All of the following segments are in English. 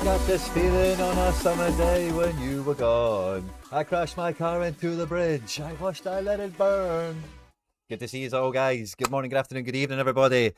Got this feeling on a summer day when you were gone. I crashed my car into the bridge. I wished I let it burn. Good to see you all, guys. Good morning, good afternoon, good evening, everybody.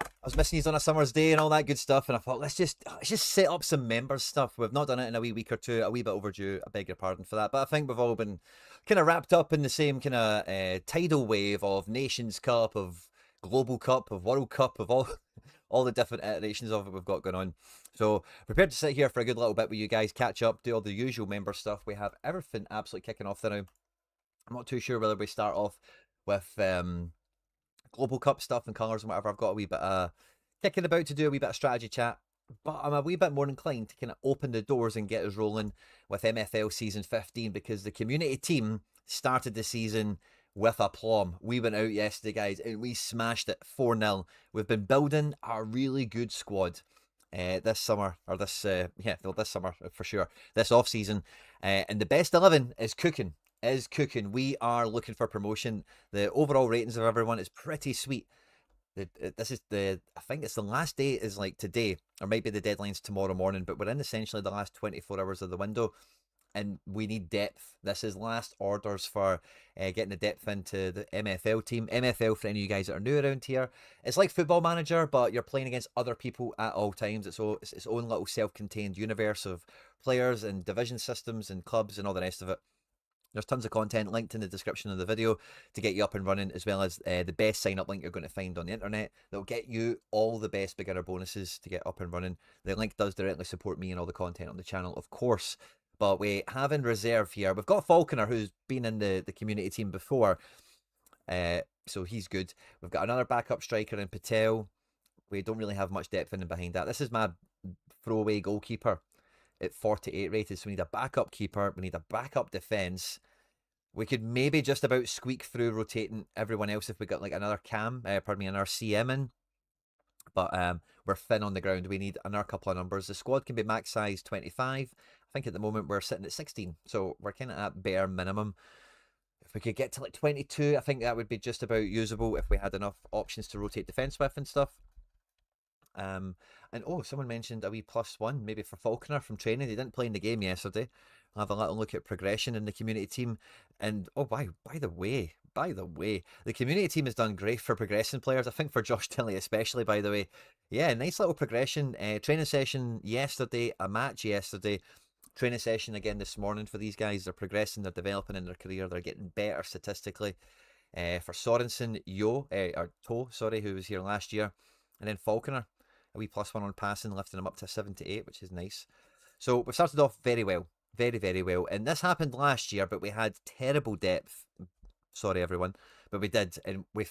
I was missing you on a summer's day and all that good stuff, and I thought let's just set up some members stuff. We've not done it in a wee week or two, a wee bit overdue. I beg your pardon for that, but I think we've all been kind of wrapped up in the same kind of tidal wave of Nations Cup, of Global Cup, of World Cup, of all the different iterations of it we've got going on. So prepared to sit here for a good little bit with you guys, catch up, do all the usual member stuff. We have everything absolutely kicking off there now. I'm not too sure whether we start off with Global Cup stuff and colours and whatever. I've got a wee bit kicking about to do a wee bit of strategy chat, but I'm a wee bit more inclined to kind of open the doors and get us rolling with MFL season 15 because the community team started the season with aplomb. We went out yesterday, guys, and we smashed it 4-0. We've been building a really good squad this summer, or this summer for sure, this off season, and the best 11 is cooking. We are looking for promotion. The overall ratings of everyone is pretty sweet. I think it's the last day is like today, or maybe the deadline's tomorrow morning, but we're in essentially the last 24 hours of the window, and we need depth. This is last orders for getting the depth into the MFL team. MFL, for any of you guys that are new around here, it's like Football Manager, but you're playing against other people at all times. It's its own little self-contained universe of players and division systems and clubs and all the rest of it. There's tons of content linked in the description of the video to get you up and running, as well as the best sign-up link you're going to find on the internet that will get you all the best beginner bonuses to get up and running. The link does directly support me and all the content on the channel, of course. But we have in reserve here, we've got Falconer, who's been in the community team before, so he's good. We've got another backup striker in Patel. We don't really have much depth in and behind that. This is my throwaway goalkeeper at 48 rated, so we need a backup keeper, we need a backup defence. We could maybe just about squeak through rotating everyone else if we got like another another CM in. But we're thin on the ground. We need another couple of numbers. The squad can be max size 25. I think at the moment we're sitting at 16. So we're kind of at bare minimum. If we could get to like 22, I think that would be just about usable if we had enough options to rotate defence with and stuff. And someone mentioned a wee +1 maybe for Falconer from training. He didn't play in the game yesterday. I'll have a little look at progression in the community team. And by the way, the community team has done great for progressing players. I think for Josh Tilley especially, by the way. Yeah, nice little progression. Training session yesterday, a match yesterday. Training session again this morning for these guys. They're progressing, they're developing in their career, they're getting better statistically. For Sorensen, Toe, who was here last year. And then Falconer, a wee +1 on passing, lifting him up to 78, which is nice. So we've started off very well. Very, very well. And this happened last year, but we had terrible depth. Sorry, everyone. But we did. And we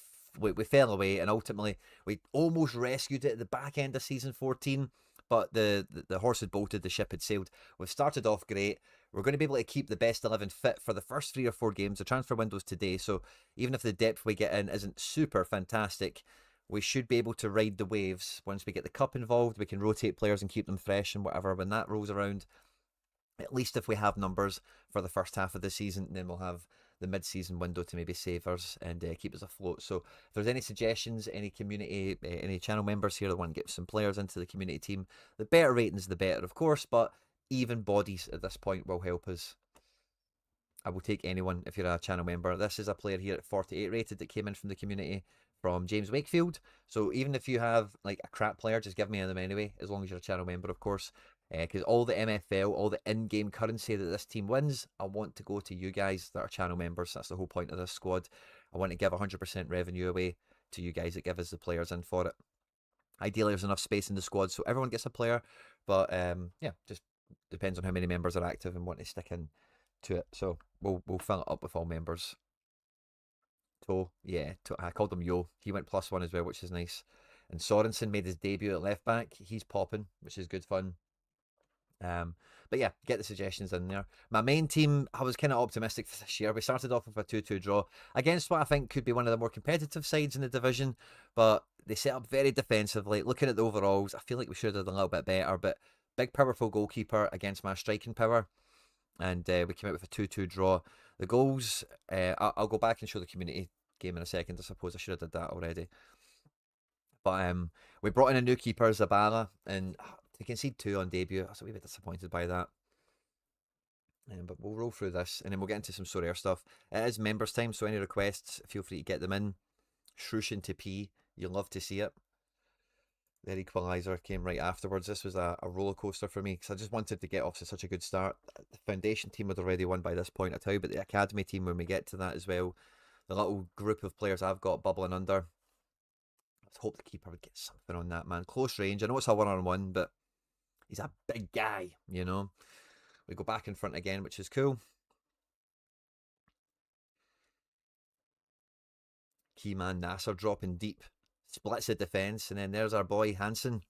fell away. And ultimately, we almost rescued it at the back end of season 14. But the horse had bolted, the ship had sailed. We've started off great. We're going to be able to keep the best 11 fit for the first 3 or 4 games. The transfer window's today. So even if the depth we get in isn't super fantastic, we should be able to ride the waves. Once we get the cup involved, we can rotate players and keep them fresh and whatever. When that rolls around, at least if we have numbers for the first half of the season, then we'll have the mid-season window to maybe save us and keep us afloat. So if there's any suggestions, any community, any channel members here that want to get some players into the community team, the better ratings, the better, of course, but even bodies at this point will help us. I will take anyone if you're a channel member. This is a player here at 48 rated that came in from the community from James Wakefield. So even if you have like a crap player, just give me them anyway, as long as you're a channel member, of course. Because all the MFL, all the in-game currency that this team wins, I want to go to you guys that are channel members. That's the whole point of this squad. I want to give 100% revenue away to you guys that give us the players in for it. Ideally, there's enough space in the squad so everyone gets a player. But yeah, just depends on how many members are active and want to stick in to it. So we'll fill it up with all members. I called him Yo. He went +1 as well, which is nice. And Sorensen made his debut at left back. He's popping, which is good fun. But yeah, get the suggestions in there. My main team, I was kind of optimistic for this year. We started off with a 2-2 draw against what I think could be one of the more competitive sides in the division, but they set up very defensively. Looking at the overalls, I feel like we should have done a little bit better, but big powerful goalkeeper against my striking power, and we came out with a 2-2 draw. The goals, I'll go back and show the community game in a second. I suppose I should have did that already. But we brought in a new keeper, Zabala, and to concede 2 on debut, I was a wee bit disappointed by that. But we'll roll through this and then we'll get into some Sorare stuff. It is members' time, so any requests, feel free to get them in. Shroosh into P, you'll love to see it. Their equaliser came right afterwards. This was a roller coaster for me because I just wanted to get off to such a good start. The foundation team had already won by this point, I tell you, but the academy team, when we get to that as well, the little group of players I've got bubbling under, let's hope the keeper would get something on that, man. Close range. I know it's a one-on-one, but he's a big guy, you know. We go back in front again, which is cool. Key man Nasser dropping deep. Splits the defence, and then there's our boy Hansen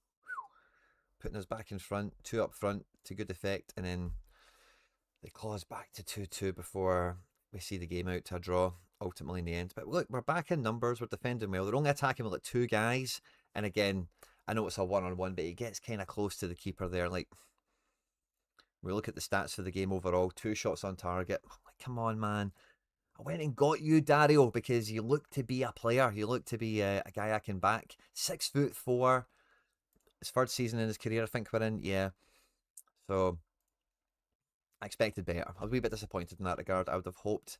putting us back in front, 2 up front to good effect, and then they claws back to 2-2 before we see the game out to a draw, ultimately in the end. But look, we're back in numbers, we're defending well. They're only attacking with like 2 guys, and again, I know it's a one-on-one, but he gets kind of close to the keeper there. Like, we look at the stats for the game overall, 2 shots on target. Like, come on, man. I went and got you, Dario, because you look to be a player. You look to be a guy I can back. 6'4". His 3rd season in his career, I think we're in. Yeah. So, I expected better. I was a wee bit disappointed in that regard. I would have hoped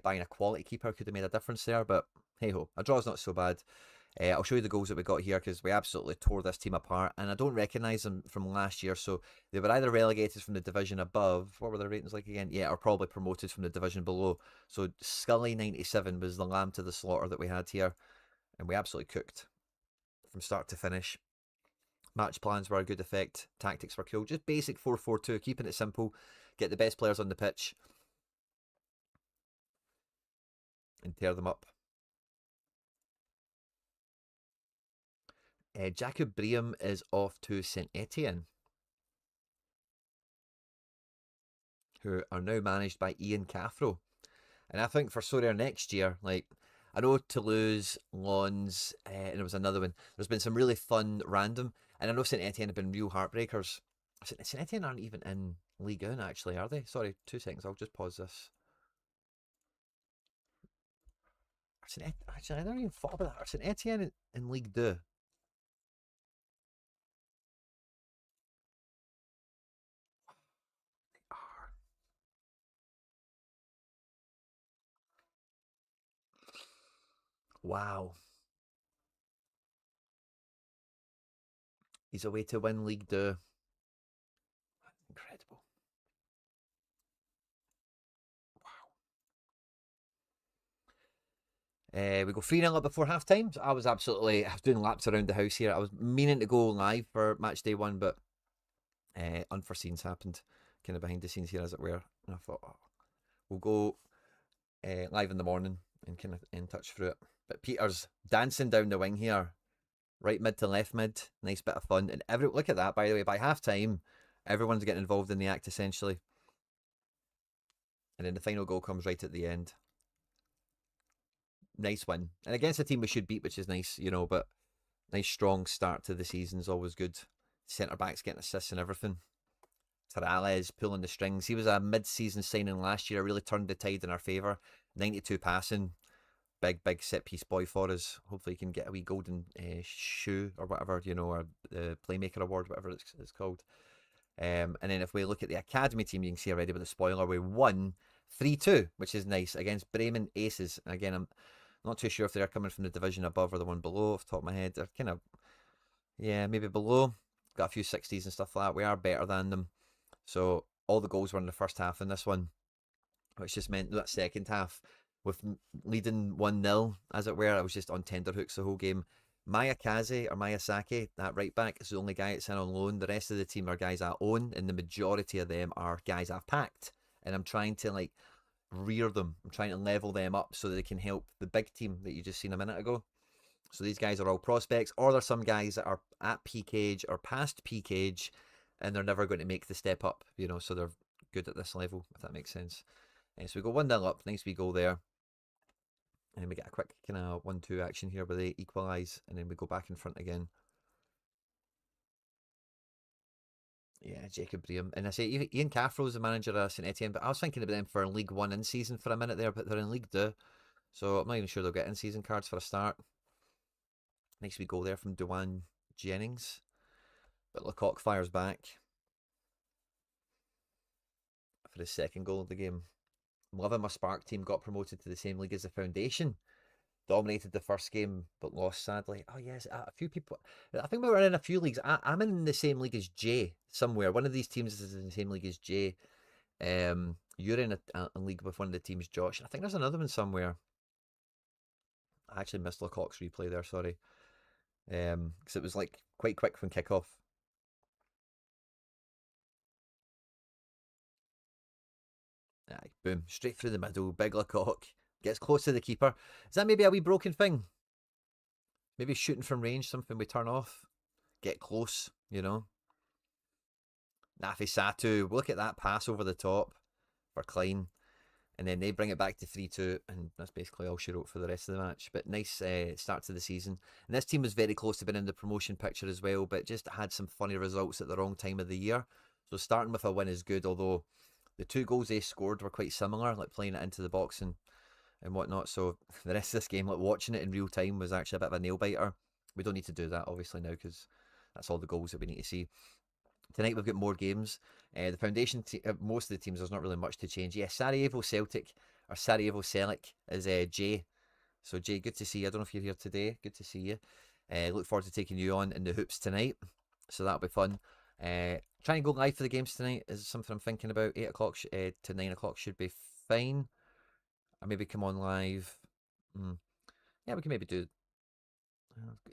buying a quality keeper could have made a difference there, but hey ho, a draw's not so bad. I'll show you the goals that we got here because we absolutely tore this team apart, and I don't recognise them from last year. So they were either relegated from the division above, what were their ratings like again? Yeah, or probably promoted from the division below. So Scully 97 was the lamb to the slaughter that we had here, and we absolutely cooked from start to finish. Match plans were a good effect, tactics were cool. Just basic 4-4-2, keeping it simple, get the best players on the pitch, and tear them up. Jacob Bream is off to St Etienne, who are now managed by Ian Cathro. And I think for Sorare next year, like, I know Toulouse, Lons, and there was another one. There's been some really fun random, and I know St Etienne have been real heartbreakers. St Etienne aren't even in Ligue 1 actually, are they? Sorry, 2 seconds, I'll just pause this. Actually, I never even thought about that. Are St Etienne in Ligue 2? Wow. He's away to win League 2. Incredible. We go 3-0 up before half time. So I was doing laps around the house here. I was meaning to go live for match day 1, but unforeseens happened, kind of behind the scenes here, as it were. And I thought, oh, we'll go live in the morning and kind of in touch through it. But Peter's dancing down the wing here, right mid to left mid. Nice bit of fun. And look at that, by the way, by half time, everyone's getting involved in the act essentially. And then the final goal comes right at the end. Nice win. And against a team we should beat, which is nice, you know, but nice strong start to the season is always good. Centre backs getting assists and everything. Sorare pulling the strings. He was a mid-season signing last year. Really turned the tide in our favour. 92 passing. Big set piece boy for us. Hopefully he can get a wee golden shoe or whatever, you know, or the Playmaker Award, whatever it's called. And then if we look at the academy team, you can see already with the spoiler, we won 3-2, which is nice, against Bremen Aces. And again, I'm not too sure if they're coming from the division above or the one below, off the top of my head. They're kind of, yeah, maybe below. Got a few 60s and stuff like that. We are better than them. So all the goals were in the first half in this one, which just meant that second half, with leading 1-0, as it were, I was just on tenterhooks the whole game. Miyasaki, that right back, is the only guy that's in on loan. The rest of the team are guys I own, and the majority of them are guys I've packed. And I'm trying to like rear them. I'm trying to level them up so that they can help the big team that you just seen a minute ago. So these guys are all prospects, or there's some guys that are at peak age or past peak age, and they're never going to make the step up, you know, so they're good at this level, if that makes sense. So we go 1-0 up, nice wee goal there. And then we get a quick kind of 1-2 action here where they equalise, and then we go back in front again. Yeah, Jacob Bream. And I say, Ian Cathro's the manager of St Etienne, but I was thinking about them for League 1 in season for a minute there, but they're in League 2. So I'm not even sure they'll get in season cards for a start. Nice wee goal there from Dewan Jennings. But Lecoq fires back for his second goal of the game. I'm loving my Spark team got promoted to the same league as the Foundation. Dominated the first game, but lost sadly. Oh yes, a few people. I think we were in a few leagues. I'm in the same league as Jay somewhere. One of these teams is in the same league as Jay. You're in a league with one of the teams, Josh. I think there's another one somewhere. I actually missed Lecoq's replay there. Sorry, because it was like quite quick from kickoff. Aye, boom, straight through the middle. Big Lecoq gets close to the keeper. Is that maybe a wee broken thing? Maybe shooting from range, something we turn off. Get close, you know. Nafi Satu, look at that pass over the top for Klein. And then they bring it back to 3-2, and that's basically all she wrote for the rest of the match. But nice start to the season. And this team was very close to being in the promotion picture as well, but just had some funny results at the wrong time of the year. So starting with a win is good, although the 2 goals they scored were quite similar, like playing it into the box and whatnot. So the rest of this game, like watching it in real time, was actually a bit of a nail biter. We don't need to do that, obviously, now, because that's all the goals that we need to see. Tonight we've got more games. The Foundation, most of the teams, there's not really much to change. Yeah, Sarajevo Celtic, or Sarajevo Celic is Jay. So Jay, good to see you. I don't know if you're here today. Good to see you. Look forward to taking you on in the hoops tonight. So that'll be fun. Try and go live for the games tonight is something I'm thinking about. 8 o'clock to 9 o'clock should be fine. Or maybe come on live. Yeah, we can maybe do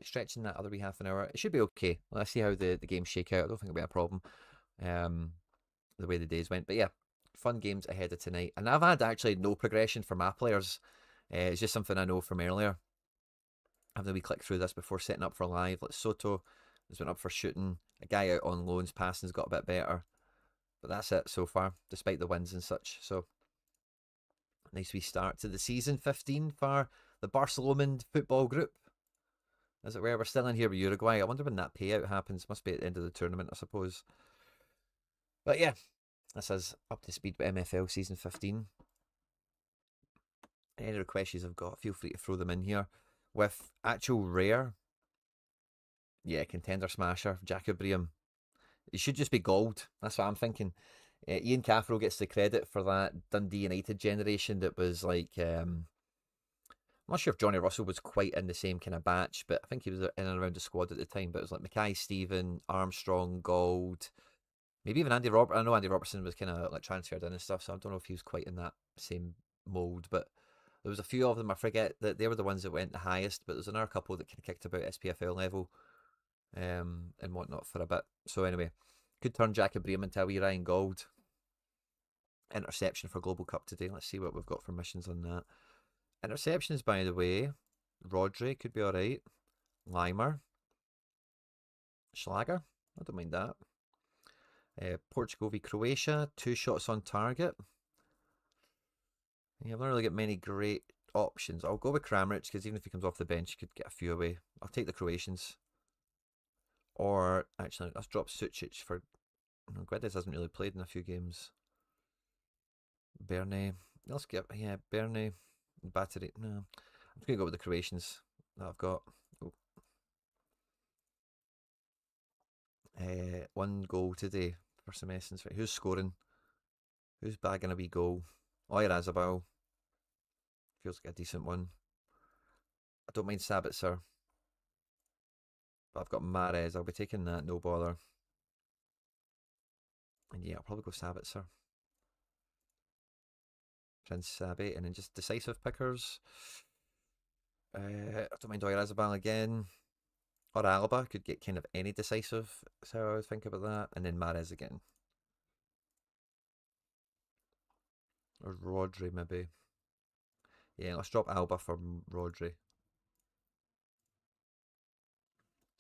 stretching that other wee half an hour. It should be okay. Let's see how the games shake out. I don't think it'll be a problem. The way the days went. But yeah, fun games ahead of tonight. And I've had actually no progression for my players. It's just something I know from earlier. Having a wee click through this before setting up for live. Like Soto has been up for shooting. A guy out on loans, passing's got a bit better. But that's it so far, despite the wins and such. So nice wee start to the season. 15 for the Barcelonan football group. As it were, we're still in here with Uruguay. I wonder when that payout happens. Must be at the end of the tournament, I suppose. But yeah, this is up to speed with MFL season 15. Any other questions I've got, feel free to throw them in here. With actual rare, yeah, contender smasher, Jacobrium. It should just be gold. That's what I'm thinking. Ian Caffrell gets the credit for that Dundee United generation that was like, I'm not sure if Johnny Russell was quite in the same kind of batch, but I think he was in and around the squad at the time. But it was like Mackay Stephen, Armstrong, Gold, maybe even Andy Robertson. I know Andy Robertson was kind of like transferred in and stuff, so I don't know if he was quite in that same mould. But there was a few of them. I forget that they were the ones that went the highest, but there's another couple that kind of kicked about SPFL level and whatnot for a bit. So anyway, could turn Jacobrium into a wee Ryan Gold. Interception for Global Cup today. Let's see what we've got for missions on that. Interceptions, by the way, Rodri could be alright. Limer. Schlager. I don't mind that. Portugal v Croatia. 2 shots on target. Yeah, I've not really got many great options. I'll go with Kramaric because even if he comes off the bench, he could get a few away. I'll take the Croatians. Or, actually, let's drop Sucic for... No, Guedes hasn't really played in a few games. Bernay. Let's get... Yeah, Bernay. Battery. No. I'm just going to go with the Croatians that I've got. Oh. 1 goal today for some essence. Who's scoring? Who's bagging a wee goal? Oyarzabal. Feels like a decent one. I don't mind Sabitzer. But I've got Mahrez. I'll be taking that, no bother. And yeah, I'll probably go Sabitzer. Prince Sabi. And then just decisive pickers. I don't mind Oyarzabal again. Or Alba. Could get kind of any decisive. That's how I would think about that. And then Mahrez again. Or Rodri, maybe. Yeah, let's drop Alba for Rodri.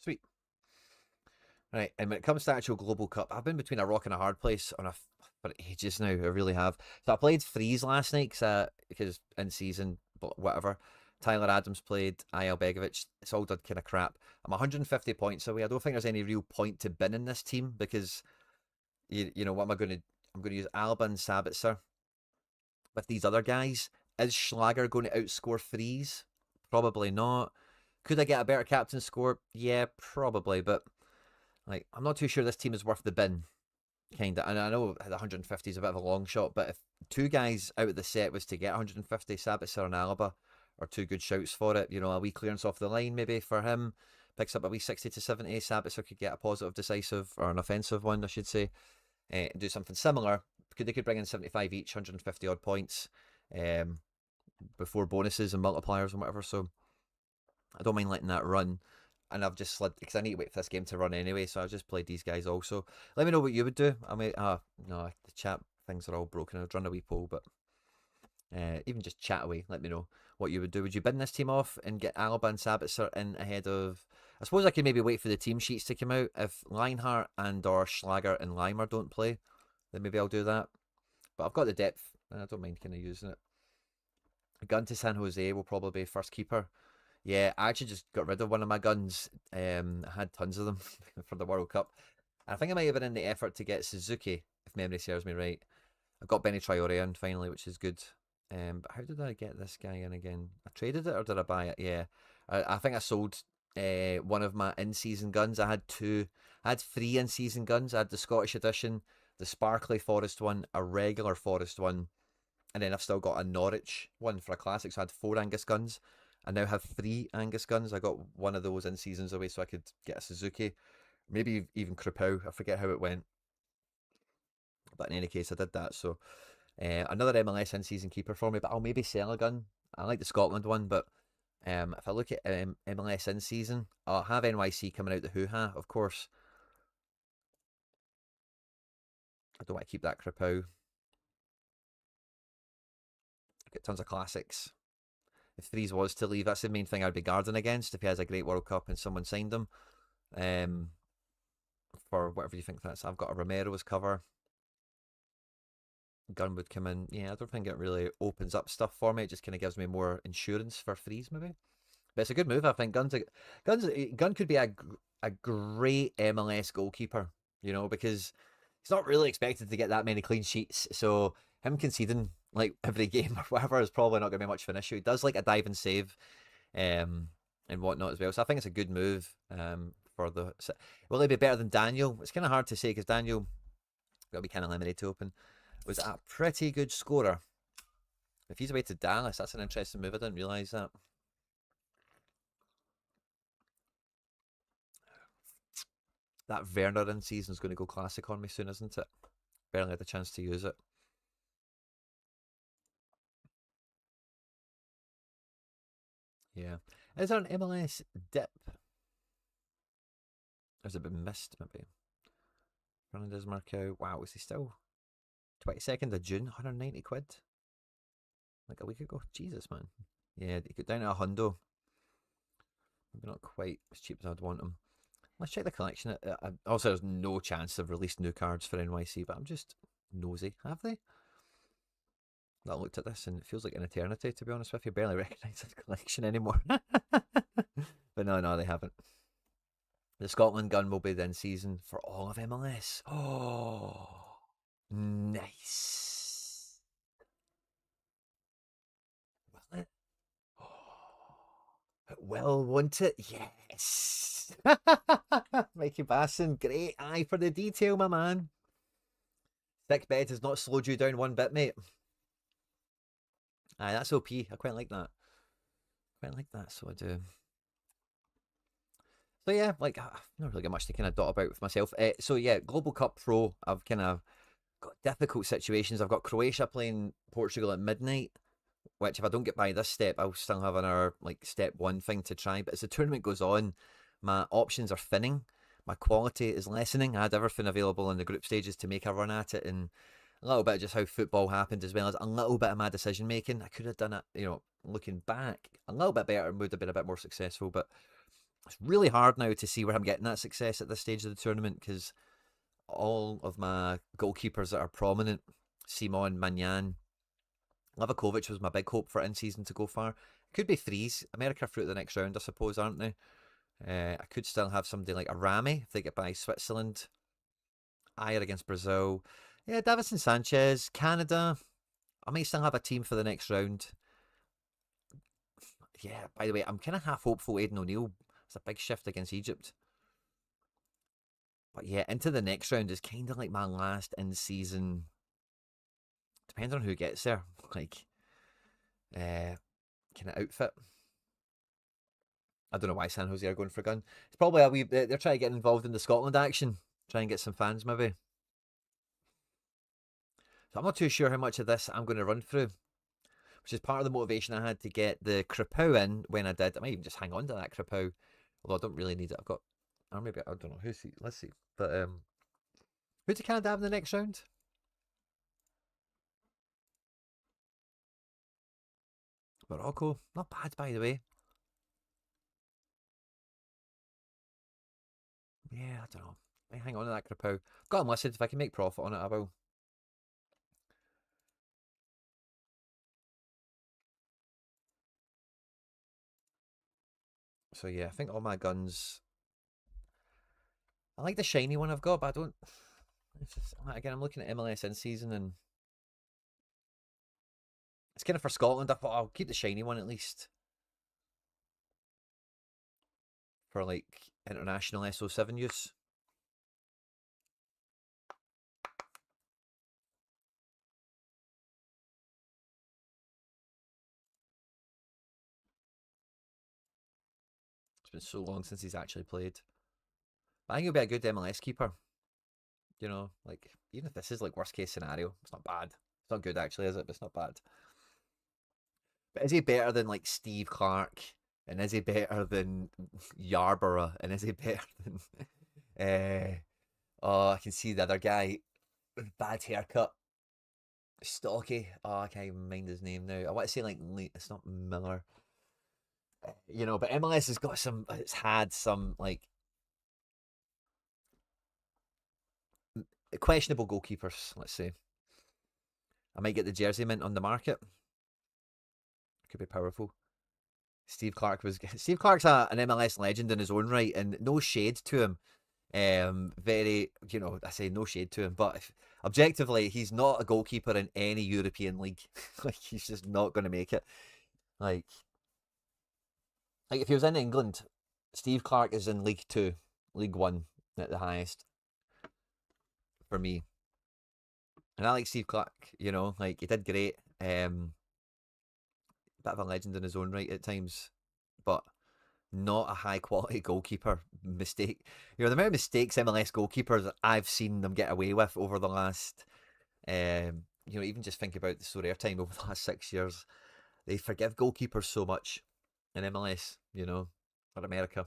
Sweet. Right, and when it comes to actual Global Cup, I've been between a rock and a hard place for ages now. I really have. So I played Freeze last night because in season, but whatever. Tyler Adams played, Ayel Begovic. It's all done kind of crap. I'm 150 points away. I don't think there's any real point to binning this team because, you know, what am I going to... I'm going to use Alba and Sabitzer with these other guys. Is Schlager going to outscore Freeze? Probably not. Could I get a better captain score? Yeah, probably, but Like, I'm not too sure this team is worth the bin, kind of. And I know the 150 is a bit of a long shot, but if two guys out of the set was to get 150, Sabitzer and Alaba are two good shouts for it. You know, a wee clearance off the line maybe for him. Picks up a wee 60 to 70. Sabitzer could get a positive, decisive, or an offensive one, I should say. Do something similar. They could bring in 75 each, 150 odd points um, before bonuses and multipliers and whatever. So I don't mind letting that run. And I've just slid because I need to wait for this game to run anyway. So I've just played these guys also. Let me know what you would do. I mean, no, the chat things are all broken. I've run a wee poll, but even just chat away. Let me know what you would do. Would you bin this team off and get Alaba and Sabitzer in ahead of? I suppose I could maybe wait for the team sheets to come out. If Leinhart and or Schlager and Leimer don't play, then maybe I'll do that. But I've got the depth, and I don't mind kind of using it. A gun to San Jose will probably be first keeper. Yeah, I actually just got rid of one of my guns. I had tons of them for the World Cup. I think I might have been in the effort to get Suzuki, if memory serves me right. I got Benny Traore in finally, which is good. But how did I get this guy in again? I traded it or did I buy it? Yeah, I think I sold one of my in-season guns. I had two. I had three in-season guns. I had the Scottish edition, the Sparkly Forest one, a regular Forest one, and then I've still got a Norwich one for a classic. So I had four Angus guns. I now have three Angus guns. I got one of those in seasons away so I could get a Suzuki. Maybe even Krupau. I forget how it went. But in any case, I did that. So another MLS in-season keeper for me. But I'll maybe sell a gun. I like the Scotland one. But if I look at MLS in-season, I'll have NYC coming out the hoo-ha, of course. I don't want to keep that Krupau. Get tons of classics. If Threes was to leave, that's the main thing I'd be guarding against. If he has a great World Cup and someone signed him, for whatever you think that's. I've got a Romero's cover. Gun would come in. Yeah, I don't think it really opens up stuff for me. It just kind of gives me more insurance for Threes, maybe. But it's a good move, I think. Gun could be a great MLS goalkeeper, you know, because he's not really expected to get that many clean sheets. So him conceding like every game or whatever is probably not going to be much of an issue. He does like a dive and save, and whatnot as well. So I think it's a good move. For the will he be better than Daniel? It's kind of hard to say because Daniel got to be kind of limited to open. Was a pretty good scorer. If he's away to Dallas, that's an interesting move. I didn't realise that. That Werner in season is going to go classic on me soon, isn't it? Barely had a chance to use it. Yeah. Is there an MLS dip? Has it been missed, maybe? Fernandez Marco. Wow, is he still 22nd of June? 190 quid? Like a week ago? Jesus, man. Yeah, he got down to a hundo. Maybe not quite as cheap as I'd want him. Let's check the collection. Also, there's no chance they've released new cards for NYC, but I'm just nosy. Have they? I looked at this and it feels like an eternity, to be honest with you. Barely recognise the collection anymore. But no, they haven't. The Scotland gun will be then season for all of MLS. Oh, nice. Will it? Oh, it will, won't it? Yes. Mikey Basson, great eye for the detail, my man. Thick bed has not slowed you down one bit, mate. Aye, that's OP. I quite like that. Quite like that, so I do. So yeah, like I've not really got much to kind of dot about with myself. So yeah, Global Cup Pro, I've kind of got difficult situations. I've got Croatia playing Portugal at midnight, which if I don't get by this step, I'll still have another like step one thing to try. But as the tournament goes on, my options are thinning. My quality is lessening. I had everything available in the group stages to make a run at it, and a little bit of just how football happened, as well as a little bit of my decision making. I could have done it, you know, looking back, a little bit better and would have been a bit more successful. But it's really hard now to see where I'm getting that success at this stage of the tournament because all of my goalkeepers that are prominent, Simon, Magnan, Livakovic was my big hope for in season to go far. Could be Threes. America through to the next round, I suppose, aren't they? I could still have somebody like a Rami if they get by Switzerland. Ayer against Brazil. Yeah, Davison Sanchez, Canada. I may still have a team for the next round. Yeah, by the way, I'm kind of half hopeful Aidan O'Neill. It's a big shift against Egypt. But yeah, into the next round is kind of like my last in-season. Depends on who gets there. Like, kind of outfit. I don't know why San Jose are going for a gun. It's probably a wee. They're trying to get involved in the Scotland action. Try and get some fans, maybe. So I'm not too sure how much of this I'm going to run through, which is part of the motivation I had to get the Krapow in when I did. I might even just hang on to that Krapow, although I don't really need it. I've got, or maybe I don't know. Who's see? Let's see. But who did Canada have in the next round? Morocco, not bad by the way. Yeah, I don't know. I hang on to that Krapow. Got him listed. If I can make profit on it, I will. So yeah, I think all my guns. I like the shiny one I've got, but I don't. It's just, again, I'm looking at MLS in season, and it's kind of for Scotland. I thought I'll keep the shiny one at least for like international SO7 use. It's been so long since he's actually played. But I think he'll be a good MLS keeper. You know, like even if this is like worst case scenario, it's not bad. It's not good actually, is it? But it's not bad. But is he better than like Steve Clark? And is he better than Yarborough? And is he better than oh, I can see the other guy with bad haircut. Stocky. Oh, I can't even mind his name now. I want to say like it's not Miller. You know, but MLS has got some. It's had some like questionable goalkeepers. Let's say I might get the jersey mint on the market. Could be powerful. Steve Clark was. Steve Clark's an MLS legend in his own right, and no shade to him. Very, you know, I say no shade to him, but objectively, he's not a goalkeeper in any European league. Like he's just not going to make it. Like, like if he was in England, Steve Clark is in League Two, League One at the highest for me. And I like Steve Clark. You know, like he did great. Bit of a legend in his own right at times, but not a high quality goalkeeper. Mistake, you know, the amount of mistakes MLS goalkeepers I've seen them get away with over the last, you know, even just think about the Sorare time over the last 6 years. They forgive goalkeepers so much in MLS, you know, or America.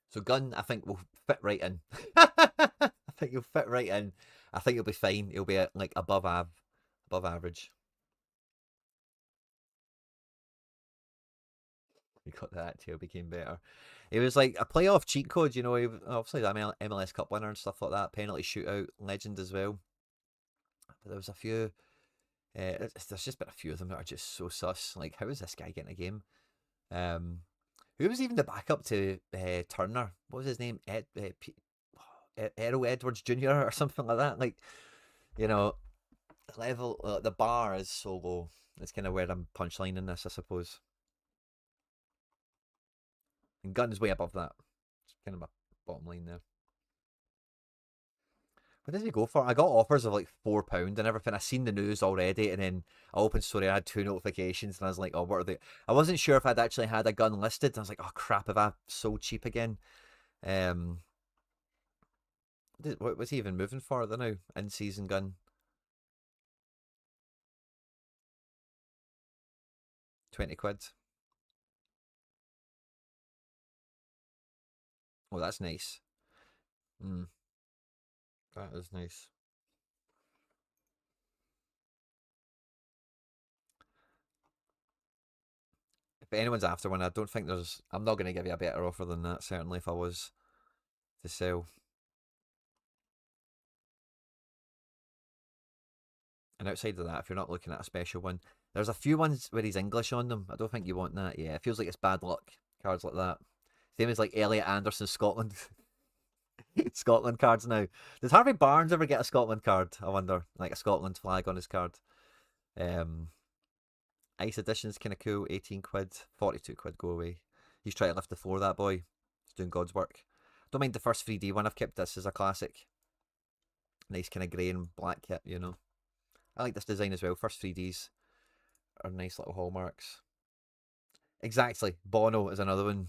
So Gunn, I think will fit right in. I think he'll fit right in. I think he'll be fine. He'll be like above average. We got that. Theo became better. It was like a playoff cheat code, you know. Obviously, the MLS Cup winner and stuff like that. Penalty shootout legend as well. But there was a few. There's just been a few of them that are just so sus. Like, how is this guy getting a game? Um, who was even the backup to Turner? What was his name? Errol Edwards Jr. or something like that. Like, you know, level the bar is so low. It's kind of where I'm punchlining this, I suppose. And Gunn's way above that. It's kind of my bottom line there. What did he go for? I got offers of like £4 and everything. I seen the news already, and then I opened Story. I had two notifications, and I was like, "Oh, what are they?" I wasn't sure if I'd actually had a gun listed. I was like, "Oh crap, have I sold cheap again?" Um, what was he even moving for? I don't know. In season gun, 20 quid. Oh, that's nice. Mm, that is nice. If anyone's after one, I don't think there's. I'm not going to give you a better offer than that. Certainly, if I was to sell. And outside of that, if you're not looking at a special one, there's a few ones where he's English on them. I don't think you want that. Yeah, it feels like it's bad luck. Cards like that. Same as like Elliot Anderson, Scotland. Scotland cards now. Does Harvey Barnes ever get a Scotland card? I wonder. Like a Scotland flag on his card. Um, Ice Edition's kind of cool. 18 quid. 42 quid go away. He's trying to lift the floor, that boy. He's doing God's work. Don't mind the first 3D one. I've kept this as a classic. Nice kind of grey and black kit, you know. I like this design as well. First 3Ds are nice little hallmarks. Exactly. Bono is another one.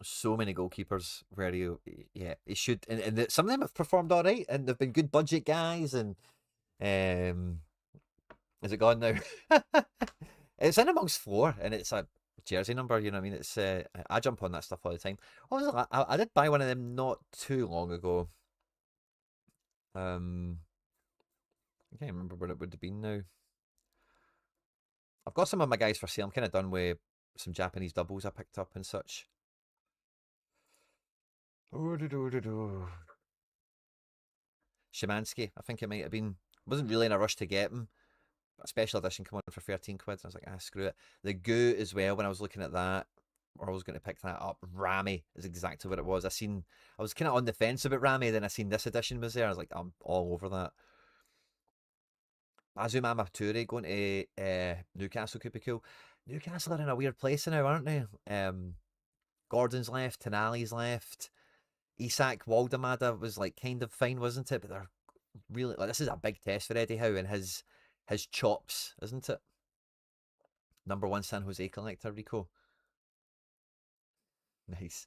So many goalkeepers where he should, and some of them have performed all right, and they've been good budget guys. And is it gone now? It's in amongst floor, and it's a jersey number. You know what I mean? It's I jump on that stuff all the time. I did buy one of them not too long ago. I can't remember what it would have been now. I've got some of my guys for sale. I'm kind of done with some Japanese doubles I picked up and such. Szymanski, I think it might have been. Wasn't really in a rush to get him. A special edition come on for 13 quid. I was like, screw it. The goo as well, when I was looking at that, or I was going to pick that up. Rami is exactly what it was. I was kind of on the fence about Rami, then I seen this edition was there. I was like, I'm all over that. Azumama Toure going to Newcastle could be cool. Newcastle are in a weird place now, aren't they? Gordon's left, Tonali's left. Isak Waldemada was like kind of fine, wasn't it? But they're really like, this is a big test for Eddie Howe and his chops, isn't it? Number 1 San Jose collector, Rico. Nice.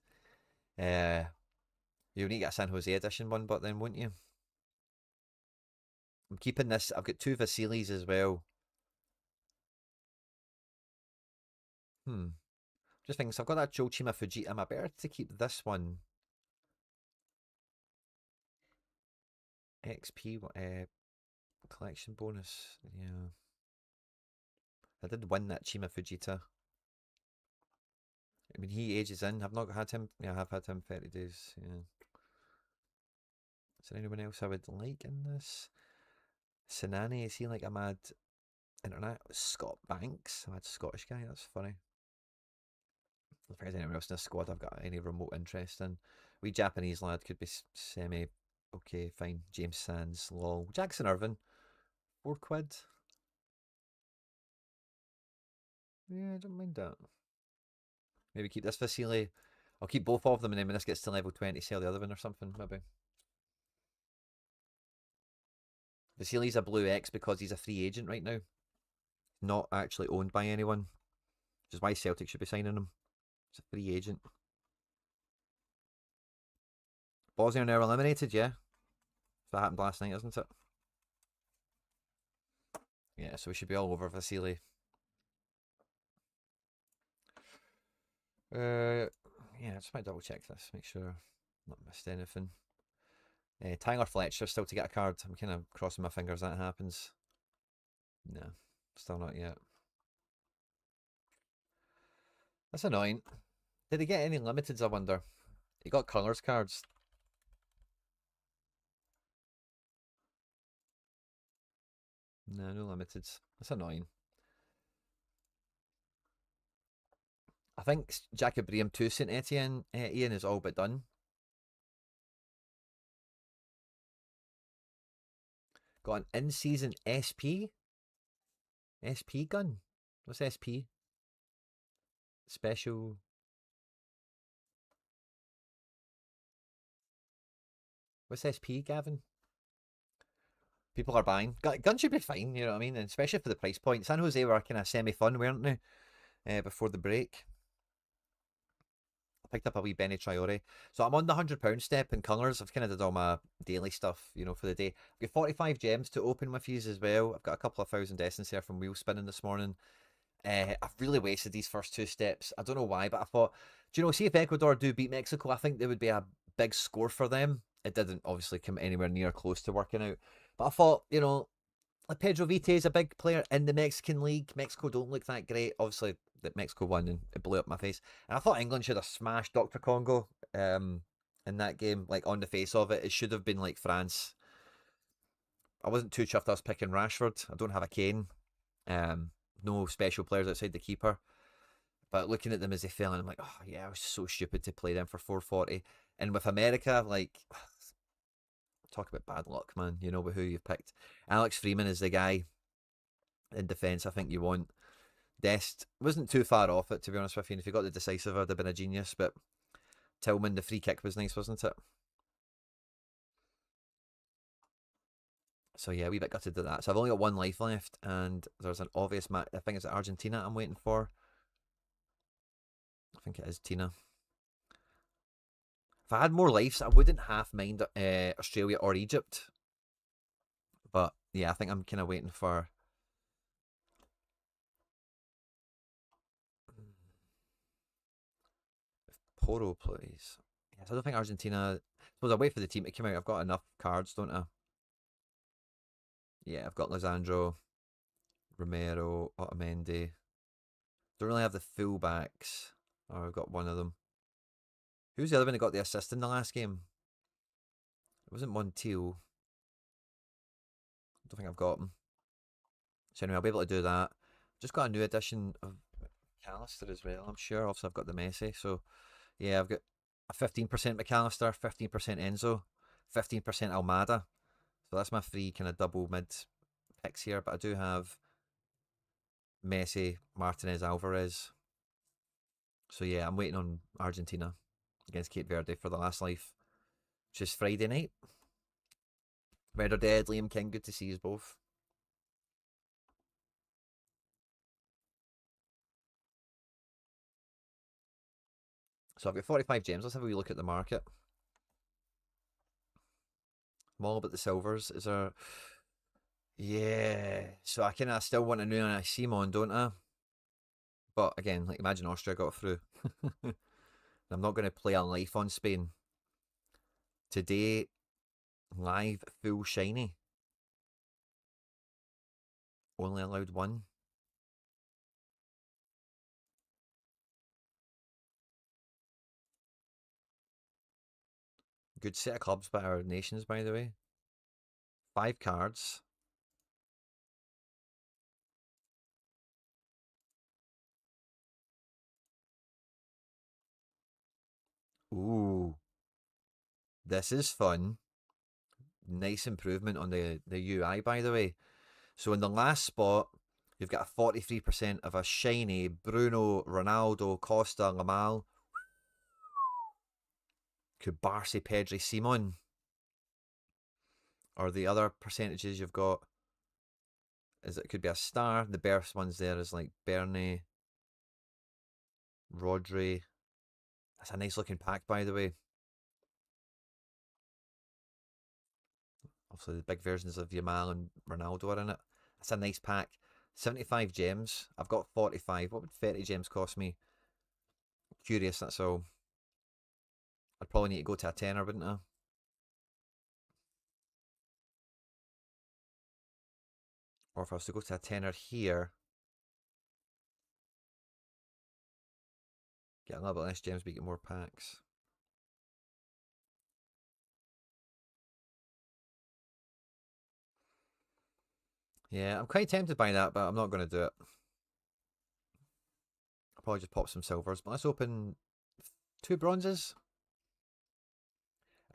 You'll need to get a San Jose edition one, but then won't you? I'm keeping this. I've got 2 Vasilis as well. Just thinking, so I've got that Joachim Fujita. Am I better to keep this one? XP collection bonus. Yeah. I did win that Chima Fujita. I mean, he ages in. I've not had him. Yeah, I have had him 30 days. Yeah. Is there anyone else I would like in this? Sinani, is he like a mad internet? Scott Banks, a mad Scottish guy. That's funny. If there's anyone else in the squad I've got any remote interest in. We Japanese lad could be semi okay, fine. James Sands, lol. Jackson Irvin, 4 quid. Yeah, I don't mind that. Maybe keep this Vasily. I'll keep both of them, and then when this gets to level 20, sell the other one or something, maybe. Vasily's a blue X because he's a free agent right now. Not actually owned by anyone. Which is why Celtic should be signing him. He's a free agent. Bosnia are now eliminated, yeah. That happened last night, isn't it? Yeah, so we should be all over Vasily. Yeah, I just might double check this, make sure I've not missed anything. Tyler Fletcher still to get a card. I'm kind of crossing my fingers that happens. No, still not yet. That's annoying. Did he get any limiteds, I wonder? He got colours cards. No, no limiteds. That's annoying. I think Jacob Braham to St Etienne, Ian, is all but done. Got an in-season SP? SP gun? What's SP? Special. What's SP, Gavin? People are buying. Guns should be fine, you know what I mean? And especially for the price point. San Jose were kind of semi-fun, weren't they? Before the break. I picked up a wee Benny Traore. So I'm on the £100 step in colours. I've kind of did all my daily stuff, you know, for the day. I've got 45 gems to open with these as well. I've got a couple of thousand essence here from wheel spinning this morning. I've really wasted these first 2 steps. I don't know why, but I thought, do you know, see if Ecuador do beat Mexico, I think there would be a big score for them. It didn't obviously come anywhere near close to working out. But I thought, you know, like Pedro Vite is a big player in the Mexican league. Mexico don't look that great. Obviously, that Mexico won and it blew up my face. And I thought England should have smashed Dr. Congo in that game, like on the face of it. It should have been like France. I wasn't too chuffed I was picking Rashford. I don't have a Kane. No special players outside the keeper. But looking at them as they fell, and I'm like, oh yeah, I was so stupid to play them for 440. And with America, like, talk about bad luck, man. You know, with who you've picked. Alex Freeman is the guy in defence I think you want. Dest wasn't too far off it, to be honest with you. And if you got the decisive, I'd have been a genius. But Tillman, the free kick was nice, wasn't it? So yeah, we bit gutted at that. So I've only got one life left, and there's an obvious match. I think it's Argentina I'm waiting for. I think it is Tina. If I had more lives, I wouldn't half mind Australia or Egypt. But yeah, I think I'm kind of waiting for. Poro plays. Yes, I don't think Argentina. I suppose I'll wait for the team to come out. I've got enough cards, don't I? Yeah, I've got Lisandro, Romero, Otamendi. Don't really have the fullbacks. Oh, I've got one of them. Who's the other one that got the assist in the last game? It wasn't Montiel. I don't think I've got him. So anyway, I'll be able to do that. Just got a new edition of McAllister as well, I'm sure. Also, I've got the Messi. So yeah, I've got a 15% McAllister, 15% Enzo, 15% Almada. So that's my three kind of double mid picks here. But I do have Messi, Martinez, Alvarez. So yeah, I'm waiting on Argentina against Cape Verde for the last life, which is Friday night. Red or Dead, Liam King, good to see you both. So I've got 45 gems. Let's have a wee look at the market. I'm all about the silvers. Is there... Yeah. So I still want to know I Simon, don't I? But again, like imagine Austria got through. I'm not going to play a life on Spain. Today, live full shiny. Only allowed one. Good set of clubs by our nations, by the way. 5 cards. Ooh. This is fun. Nice improvement on the UI, by the way. So in the last spot, you've got a 43% of a shiny Bruno, Ronaldo, Costa, Lamal, Kubarsi, Pedri, Simon. Or the other percentages you've got is it could be a star. The best ones there is like Bernie, Rodri. That's a nice looking pack, by the way. Obviously, the big versions of Yamal and Ronaldo are in it. That's a nice pack. 75 gems. I've got 45. What would 30 gems cost me? Curious, that's all. I'd probably need to go to a tenner, wouldn't I? Or if I was to go to a tenner here, get a little bit less gems, but get more packs. Yeah, I'm quite tempted by that, but I'm not going to do it. I'll probably just pop some silvers. But let's open 2 bronzes.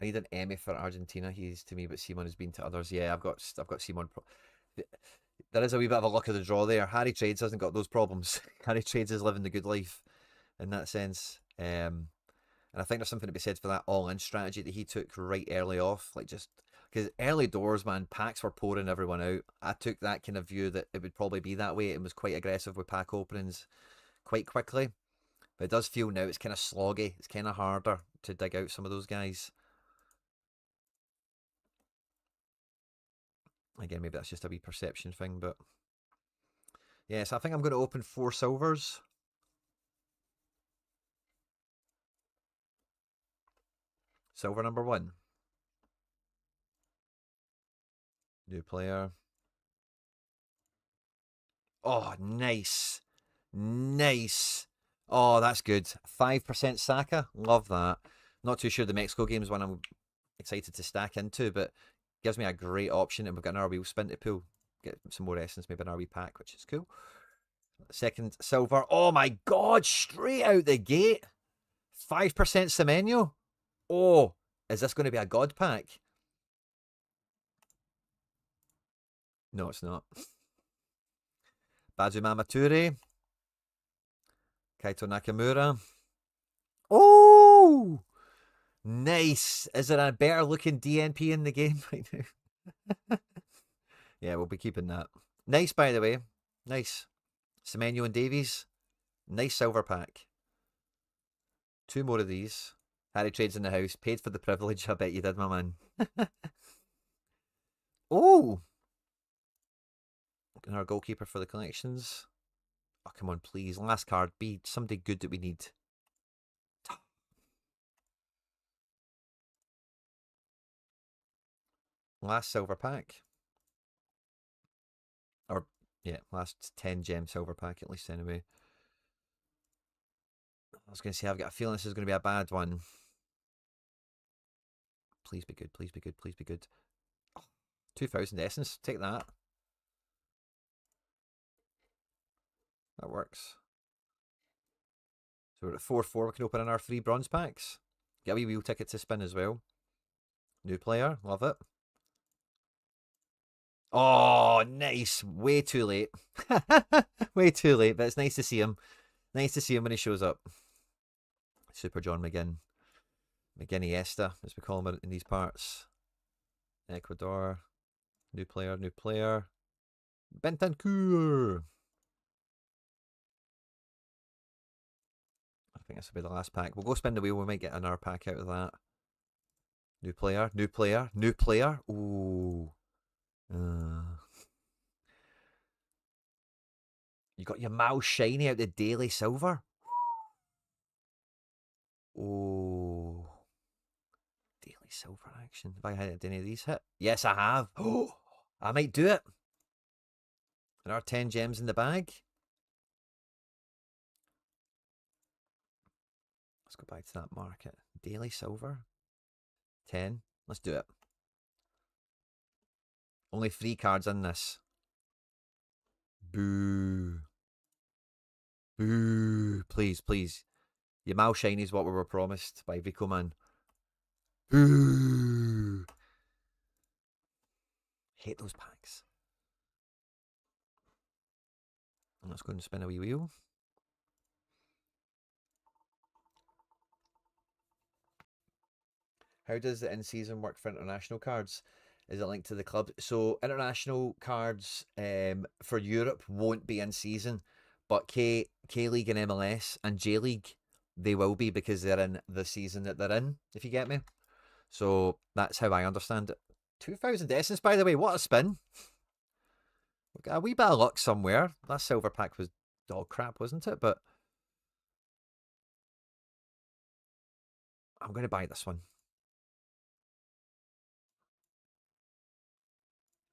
I need an Emmy for Argentina. He's to me, but Simon has been to others. Yeah, I've got Simon. There is a wee bit of a luck of the draw there. Harry Trades hasn't got those problems. Harry Trades is living the good life in that sense. And I think there's something to be said for that all-in strategy that he took right early off. Like just because early doors, man, packs were pouring everyone out. I took that kind of view that it would probably be that way and was quite aggressive with pack openings quite quickly. But it does feel now it's kind of sloggy. It's kind of harder to dig out some of those guys. Again, maybe that's just a wee perception thing, but yes, I think I'm going to open 4 silvers. Silver number 1. New player. Oh, nice. Nice. Oh, that's good. 5% Saka. Love that. Not too sure the Mexico game is one I'm excited to stack into, but gives me a great option. And we've got an RB spin to pull. Get some more essence, maybe an RB pack, which is cool. Second silver. Oh my god, straight out the gate. 5% Semenyo. Oh, is this going to be a god pack? No, it's not. Bazumama Ture. Kaito Nakamura. Oh! Nice. Is there a better looking DNP in the game right now? Yeah, we'll be keeping that. Nice, by the way. Nice. Semenyo and Davies. Nice silver pack. 2 more of these. Harry trades in the house. Paid for the privilege. I bet you did, my man. Oh! Our goalkeeper for the collections. Oh, come on, please. Last card. Be somebody good that we need. Last silver pack. Or, yeah, last 10 gem silver pack at least anyway. I was going to say, I've got a feeling this is going to be a bad one. Please be good, please be good, please be good. Oh, 2,000 essence, take that. That works. So we're at 4-4, we can open in our 3 bronze packs. Get a wee wheel ticket to spin as well. New player, love it. Oh, nice. Way too late. Way too late, but it's nice to see him. Nice to see him when he shows up. Super John McGinn. McGinniesta, as we call him in these parts. Ecuador. New player, new player. Bentancur. I think this will be the last pack. We'll go spin the wheel. We might get another pack out of that. New player, new player, new player. Ooh. You got your mouse shiny out the daily silver. Oh. Daily silver action. Have I had any of these hit? Yes, I have. Oh, I might do it. There are 10 gems in the bag. Let's go back to that market. Daily silver. 10. Let's do it. Only 3 cards in this. Boo. Boo. Please, please. Your Mal Shiny is what we were promised by Vico Man. Boo. Hate those packs. Let's go and spin a wee wheel. How does the in-season work for international cards? Is it linked to the club? So international cards for Europe won't be in season, but K League and MLS and J League they will be because they're in the season that they're in. If you get me, so that's how I understand it. 2,000 essence, by the way. What a spin! We got a wee bit of luck somewhere. That silver pack was dog crap, wasn't it? But I'm going to buy this one.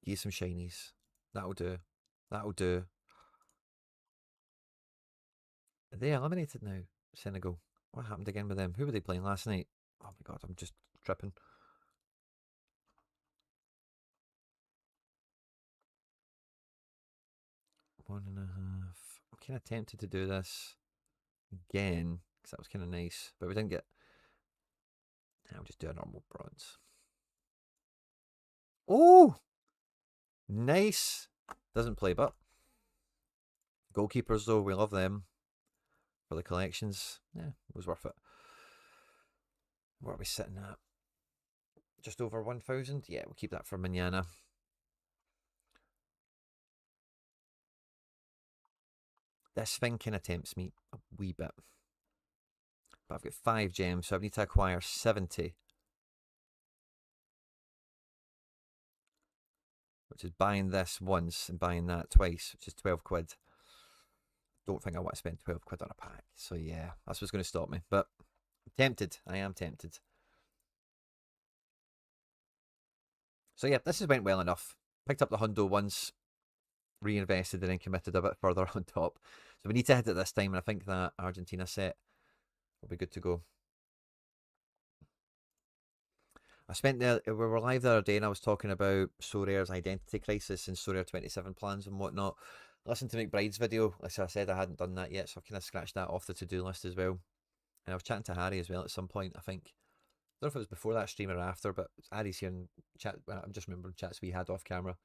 Use some shinies. That'll do. That'll do. Are they eliminated now? Senegal. What happened again with them? Who were they playing last night? Oh my god, I'm just tripping. One and a half. I'm kind of tempted to do this again because that was kind of nice, but we didn't get. I'll just do a normal bronze. Oh, nice. Doesn't play, but goalkeepers though, we love them for the collections. Yeah, it was worth it. What are we sitting at? Just over 1,000. Yeah, we'll keep that for manana. This thing kind of tempts me a wee bit. But I've got 5 gems, so I need to acquire 70. Which is buying this once and buying that twice, which is 12 quid. Don't think I want to spend 12 quid on a pack. So yeah, that's what's going to stop me. But I'm tempted. I am tempted. So yeah, this has went well enough. Picked up the hundo once, reinvested and then committed a bit further on top. So we need to hit it this time, and I think that Argentina set will be good to go. I spent we were live the other day and I was talking about Sorare's identity crisis and Sorare 27 plans and whatnot. Listen to McBride's video. As I said, I hadn't done that yet, so I've kind of scratched that off the to-do list as well. And I was chatting to Harry as well at some point, I think. I don't know if it was before that stream or after, but Harry's here and chat. I'm just remembering chats we had off camera.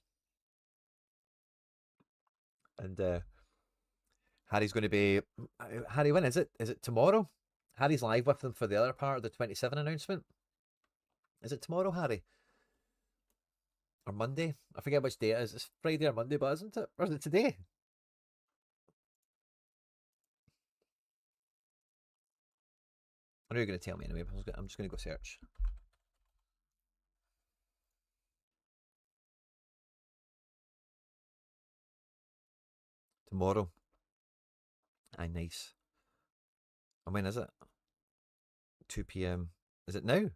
And Harry's going to be... Harry, when is it? Is it tomorrow? Harry's live with them for the other part of the 27 announcement. Is it tomorrow, Harry? Or Monday? I forget which day it is. It's Friday or Monday, but isn't it? Or is it today? I know you're going to tell me anyway, but I'm just going to go search. Tomorrow. Aye, nice. And when is it? 2 p.m. Is it now?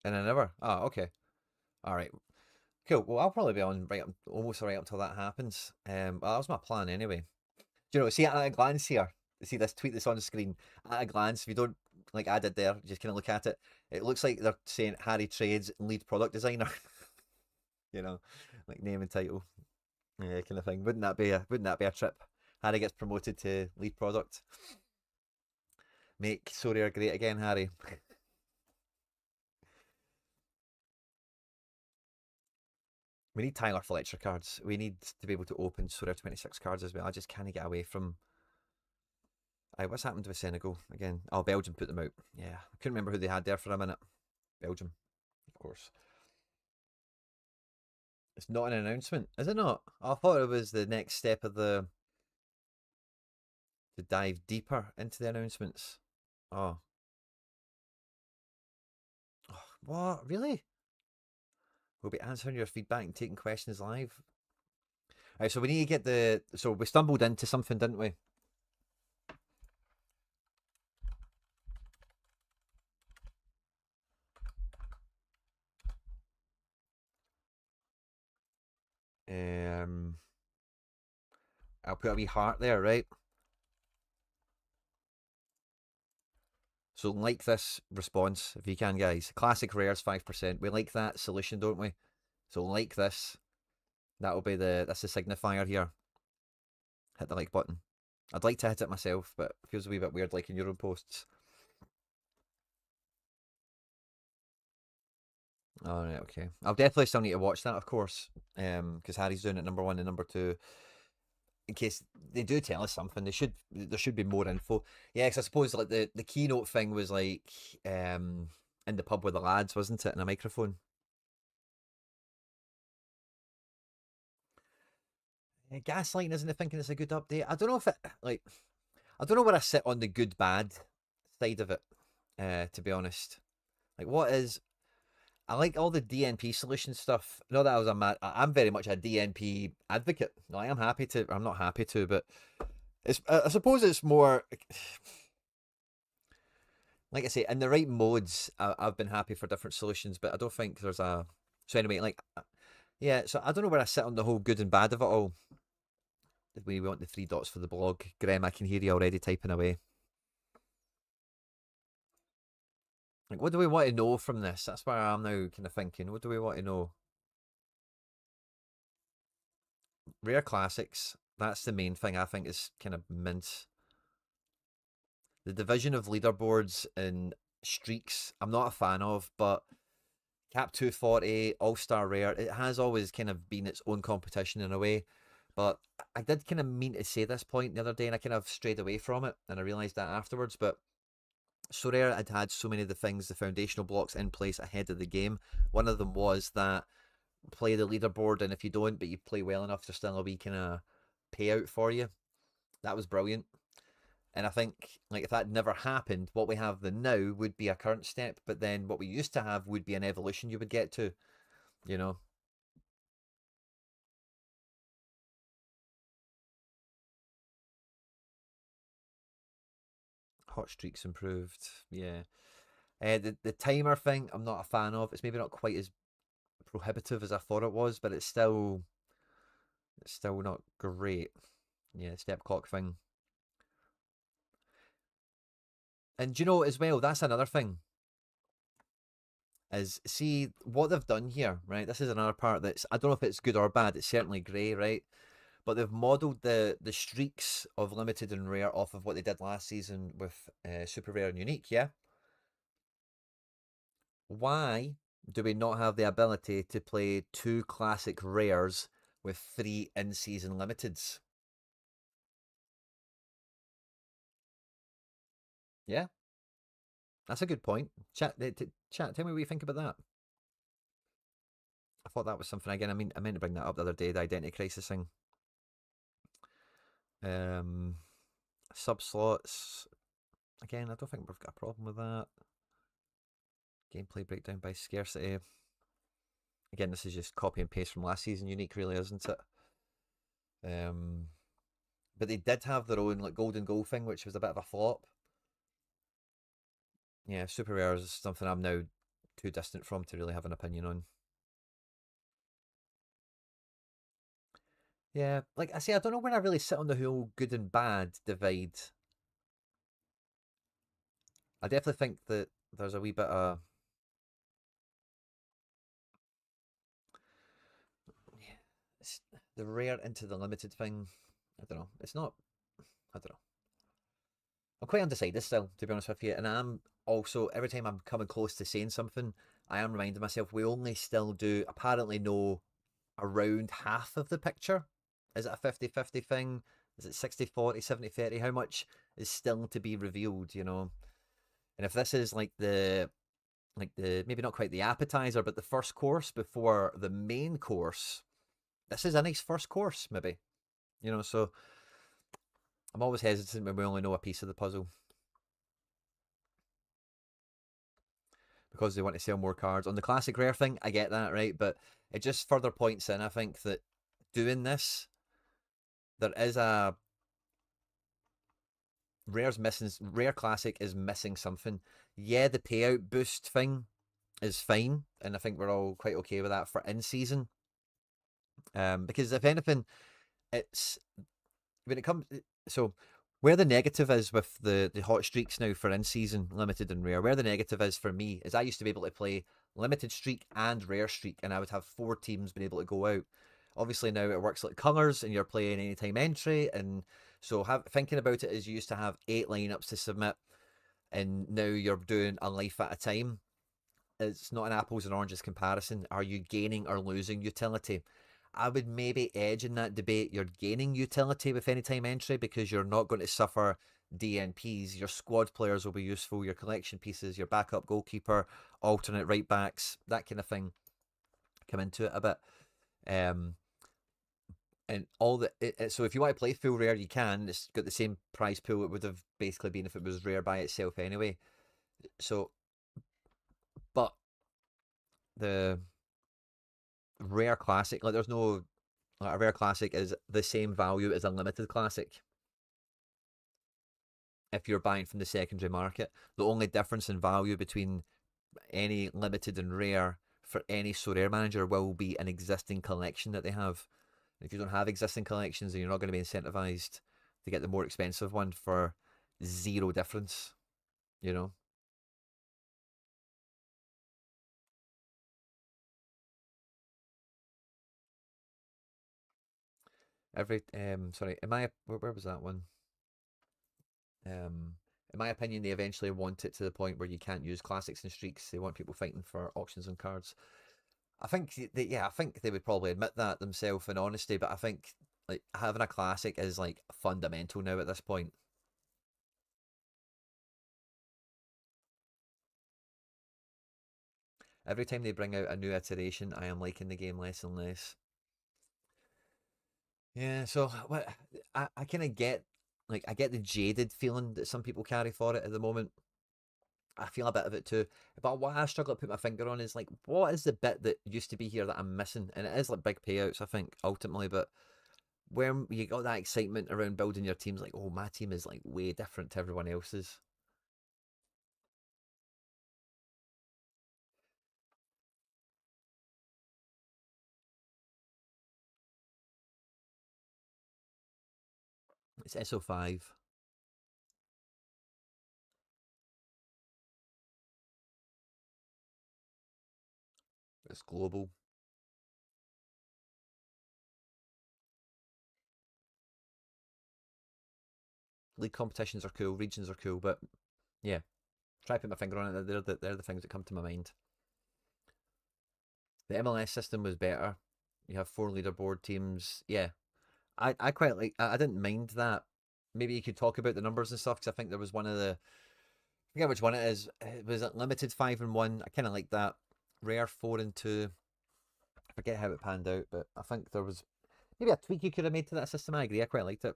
In an hour? Ah, okay. All right. Cool. Well, I'll probably be on almost right up till that happens. Well, that was my plan anyway. Do you know? See at a glance here. See this tweet that's on the screen. At a glance, if you don't like I did there, just kind of look at it. It looks like they're saying Harry Trades lead product designer. you know, like name and title, yeah, kind of thing. Wouldn't that be a trip? Harry gets promoted to lead product. Make Sorare great again, Harry. We need Tyler Fletcher cards. We need to be able to open Sorare 26 cards as well. I just can't get away from. What's happened with Senegal again? Oh, Belgium put them out. Yeah, I couldn't remember who they had there for a minute. Belgium, of course. It's not an announcement, is it not? I thought it was the next step of the to dive deeper into the announcements. Oh, oh what? Really? We'll be answering your feedback and taking questions live. All right, so we need to get the. So we stumbled into something, didn't we? Um, I'll put a wee heart there, right? So like this response, if you can, guys. Classic rares 5%. We like that solution, don't we? So like this. That'll be that's the signifier here. Hit the like button. I'd like to hit it myself, but it feels a wee bit weird like in your own posts. All right, okay. I'll definitely still need to watch that, of course, because Harry's doing it number one and number two. In case they do tell us something, there should be more info. Yeah, because I suppose like the keynote thing was like in the pub with the lads, wasn't it, in a microphone? Yeah, gaslighting isn't it thinking it's a good update. I don't know if it like I don't know where I sit on the good bad side of it. To be honest, like what is I like all the DNP solution stuff. Not that I'm very much a DNP advocate. No, I am happy to. I'm not happy to, but it's. I suppose it's more. Like I say, in the right modes, I've been happy for different solutions, but I don't think there's a. So anyway, like, yeah. So I don't know where I sit on the whole good and bad of it all. If we want the three dots for the blog, Graham, I can hear you already typing away. Like, what do we want to know from this? That's where I'm now kind of thinking. What do we want to know? Rare classics. That's the main thing I think is kind of mint. The division of leaderboards and streaks, I'm not a fan of, but Cap 240, All Star Rare, it has always kind of been its own competition in a way. But I did kind of mean to say this point the other day and I kind of strayed away from it and I realised that afterwards. But Sorare had so many of the things, the foundational blocks in place ahead of the game. One of them was that play the leaderboard, and if you don't, but you play well enough, there's still a wee kind of payout for you. That was brilliant. And I think like if that never happened, what we have the now would be a current step, but then what we used to have would be an evolution you would get to, you know. Hot streaks improved, yeah. The timer thing, I'm not a fan of. It's maybe not quite as prohibitive as I thought it was, but it's still not great. Yeah, step clock thing. And you know as well, that's another thing. Is see what they've done here, right? This is another part that's I don't know if it's good or bad. It's certainly grey, right? But they've modelled the streaks of limited and rare off of what they did last season with super rare and unique. Yeah, why do we not have the ability to play two classic rares with three in-season limiteds? Yeah, that's a good point. Chat. Tell me what you think about that. I thought that was something again. I mean, I meant to bring that up the other day. The identity crisis thing. Um, Sub slots. Again, I don't think we've got a problem with that. Gameplay breakdown by scarcity. Again, this is just copy and paste from last season. Unique, really, isn't it? Um, but they did have their own like golden goal thing, which was a bit of a flop. Yeah, super rare is something I'm now too distant from to really have an opinion on. Yeah, like I say, I don't know where I really sit on the whole good and bad divide. I definitely think that there's a wee bit of it's the rare into the limited thing. I don't know. It's not. I don't know. I'm quite undecided still, to be honest with you. And I'm also every time I'm coming close to saying something, I am reminding myself we only still do apparently know around half of the picture. Is it a 50-50 thing? Is it 60-40, 70-30? How much is still to be revealed, you know? And if this is like the maybe not quite the appetizer, but the first course before the main course, this is a nice first course, maybe. You know, so I'm always hesitant when we only know a piece of the puzzle because they want to sell more cards. On the classic rare thing, I get that, right? But it just further points in, I think, that doing this, there is a rare classic is missing something. Yeah, the payout boost thing is fine, and I think we're all quite okay with that for in season. Because if anything, it's when it comes so where the negative is with the hot streaks now for in season limited and rare, where the negative is for me is I used to be able to play limited streak and rare streak, and I would have 4 teams being able to go out. Obviously now it works like colours, and you're playing anytime entry, and so thinking about it is you used to have 8 lineups to submit, and now you're doing a life at a time. It's not an apples and oranges comparison. Are you gaining or losing utility? I would maybe edge in that debate. You're gaining utility with any time entry because you're not going to suffer DNPs. Your squad players will be useful. Your collection pieces, your backup goalkeeper, alternate right backs, that kind of thing come into it a bit. Um, and all the so if you want to play full rare, you can. It's got the same prize pool it would have basically been if it was rare by itself anyway. So, but the rare classic, like there's no like a rare classic is the same value as a limited classic if you're buying from the secondary market. The only difference in value between any limited and rare for any Sorare manager will be an existing collection that they have. If you don't have existing collections, then you're not going to be incentivized to get the more expensive one for zero difference, you know? Sorry, where was that one? Um, in my opinion, they eventually want it to the point where you can't use classics and streaks. They want people fighting for auctions and cards. I think I think they would probably admit that themselves in honesty, but I think like having a classic is like fundamental now at this point. Every time they bring out a new iteration, I am liking the game less and less. Yeah, so what I kind of get like I get the jaded feeling that some people carry for it at the moment. I feel a bit of it too. But what I struggle to put my finger on is like, what is the bit that used to be here that I'm missing? And it is like big payouts, I think, ultimately. But when you got that excitement around building your teams, like, oh, my team is like way different to everyone else's. It's SO5. It's global. League competitions are cool, regions are cool, but yeah, try to put my finger on it. They're the things that come to my mind. The MLS system was better. You have 4 leaderboard teams. Yeah, I quite like. I didn't mind that. Maybe you could talk about the numbers and stuff because I think there was one of the forget which one it is. Was it limited 5 and 1? I kind of like that. Rare 4 and 2. I forget how it panned out, but I think there was maybe a tweak you could have made to that system. I agree. I quite liked it.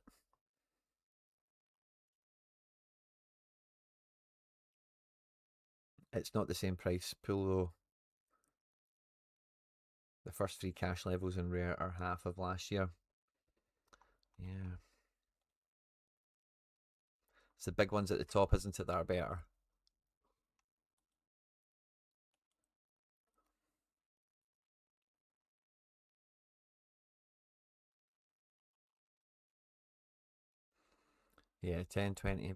It's not the same price pool though. The first 3 cash levels in rare are half of last year. Yeah. It's the big ones at the top, isn't it, that are better? Yeah, 10, 20.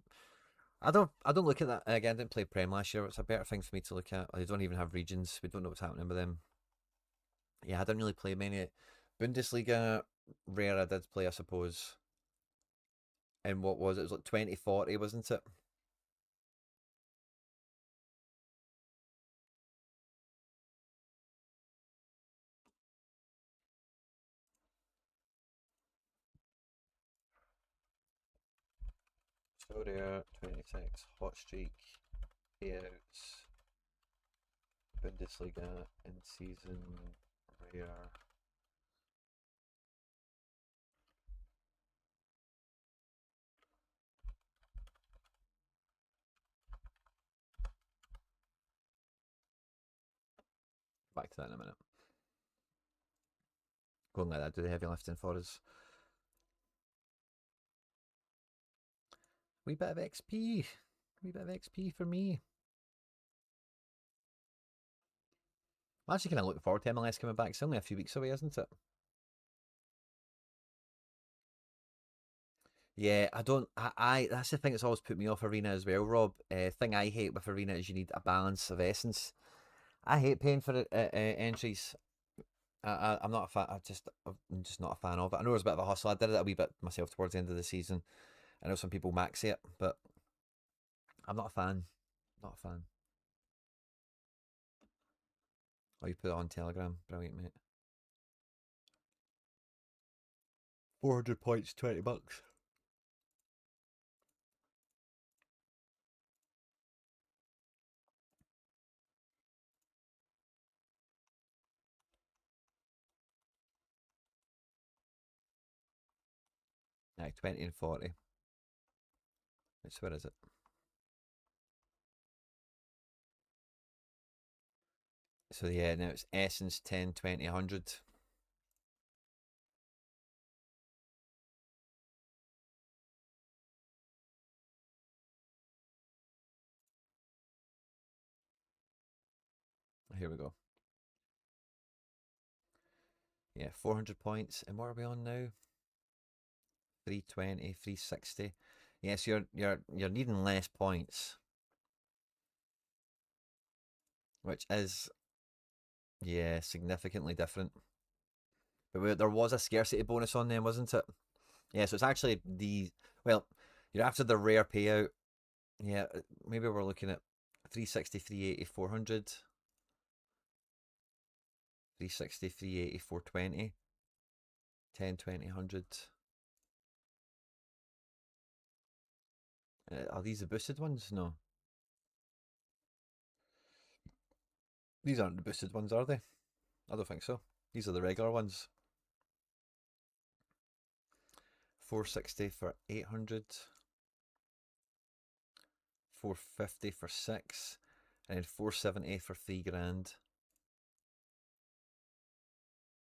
I don't look at that again. I didn't play Prem last year. It's a better thing for me to look at. They don't even have regions. We don't know what's happening with them. Yeah, I didn't really play many Bundesliga. Rare I did play, I suppose. And what was it? It was like 2040, wasn't it? Sorare 26, hot streak, payouts, Bundesliga in season, rare. Back to that in a minute. Go and let that do the heavy lifting for us. Wee bit of XP. Wee bit of XP for me. I'm actually kind of looking forward to MLS coming back. It's only a few weeks away, isn't it? Yeah, I don't. I that's the thing that's always put me off Arena as well, Rob. Thing I hate with Arena is you need a balance of essence. I hate paying for entries. I'm not a fan. I'm just not a fan of it. I know it was a bit of a hustle. I did it a wee bit myself towards the end of the season. I know some people max it, but I'm not a fan. Not a fan. Oh, you put it on Telegram. Brilliant, mate. 400 points, $20. Like 20 and 40. Where is it? So yeah, now it's Essence 10, 20, 100. Here we go. Yeah, 400 points. And what are we on now? 320, 360. Yes, you're needing less points, which is yeah, significantly different. But there was a scarcity bonus on them, wasn't it? Yeah, so it's actually well, you're after the rare payout. Yeah, maybe we're looking at 360, 380, 400, 360, 380, 420, 10, 20, 100. Are these the boosted ones? No. These aren't the boosted ones, are they? I don't think so. These are the regular ones. 460 for 800, 450 for 6, and then 470 for 3 grand.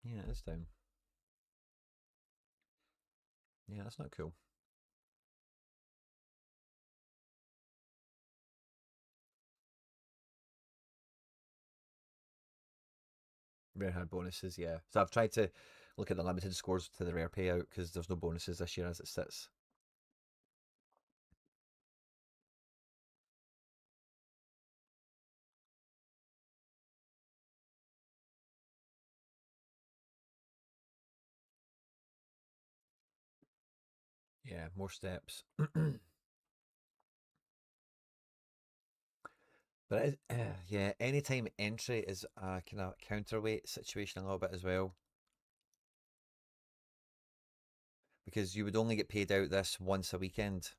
Yeah, it's down. Yeah, that's not cool. Rare had bonuses, yeah. So I've tried to look at the limited scores to the rare payout because there's no bonuses this year as it sits. Yeah, more steps. But yeah, anytime entry is a kind of counterweight situation a little bit as well. Because you would only get paid out this once a weekend.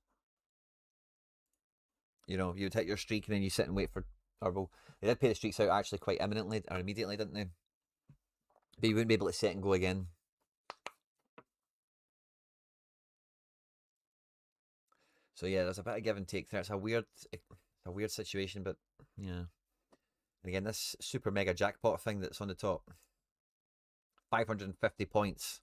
You know, you would hit your streak and then you sit and wait for, or well, they did pay the streaks out actually quite imminently or immediately, didn't they? But you wouldn't be able to set and go again. So yeah, there's a bit of give and take there. It's a weird situation, but yeah. And again, this super mega jackpot thing that's on the top, 550 points.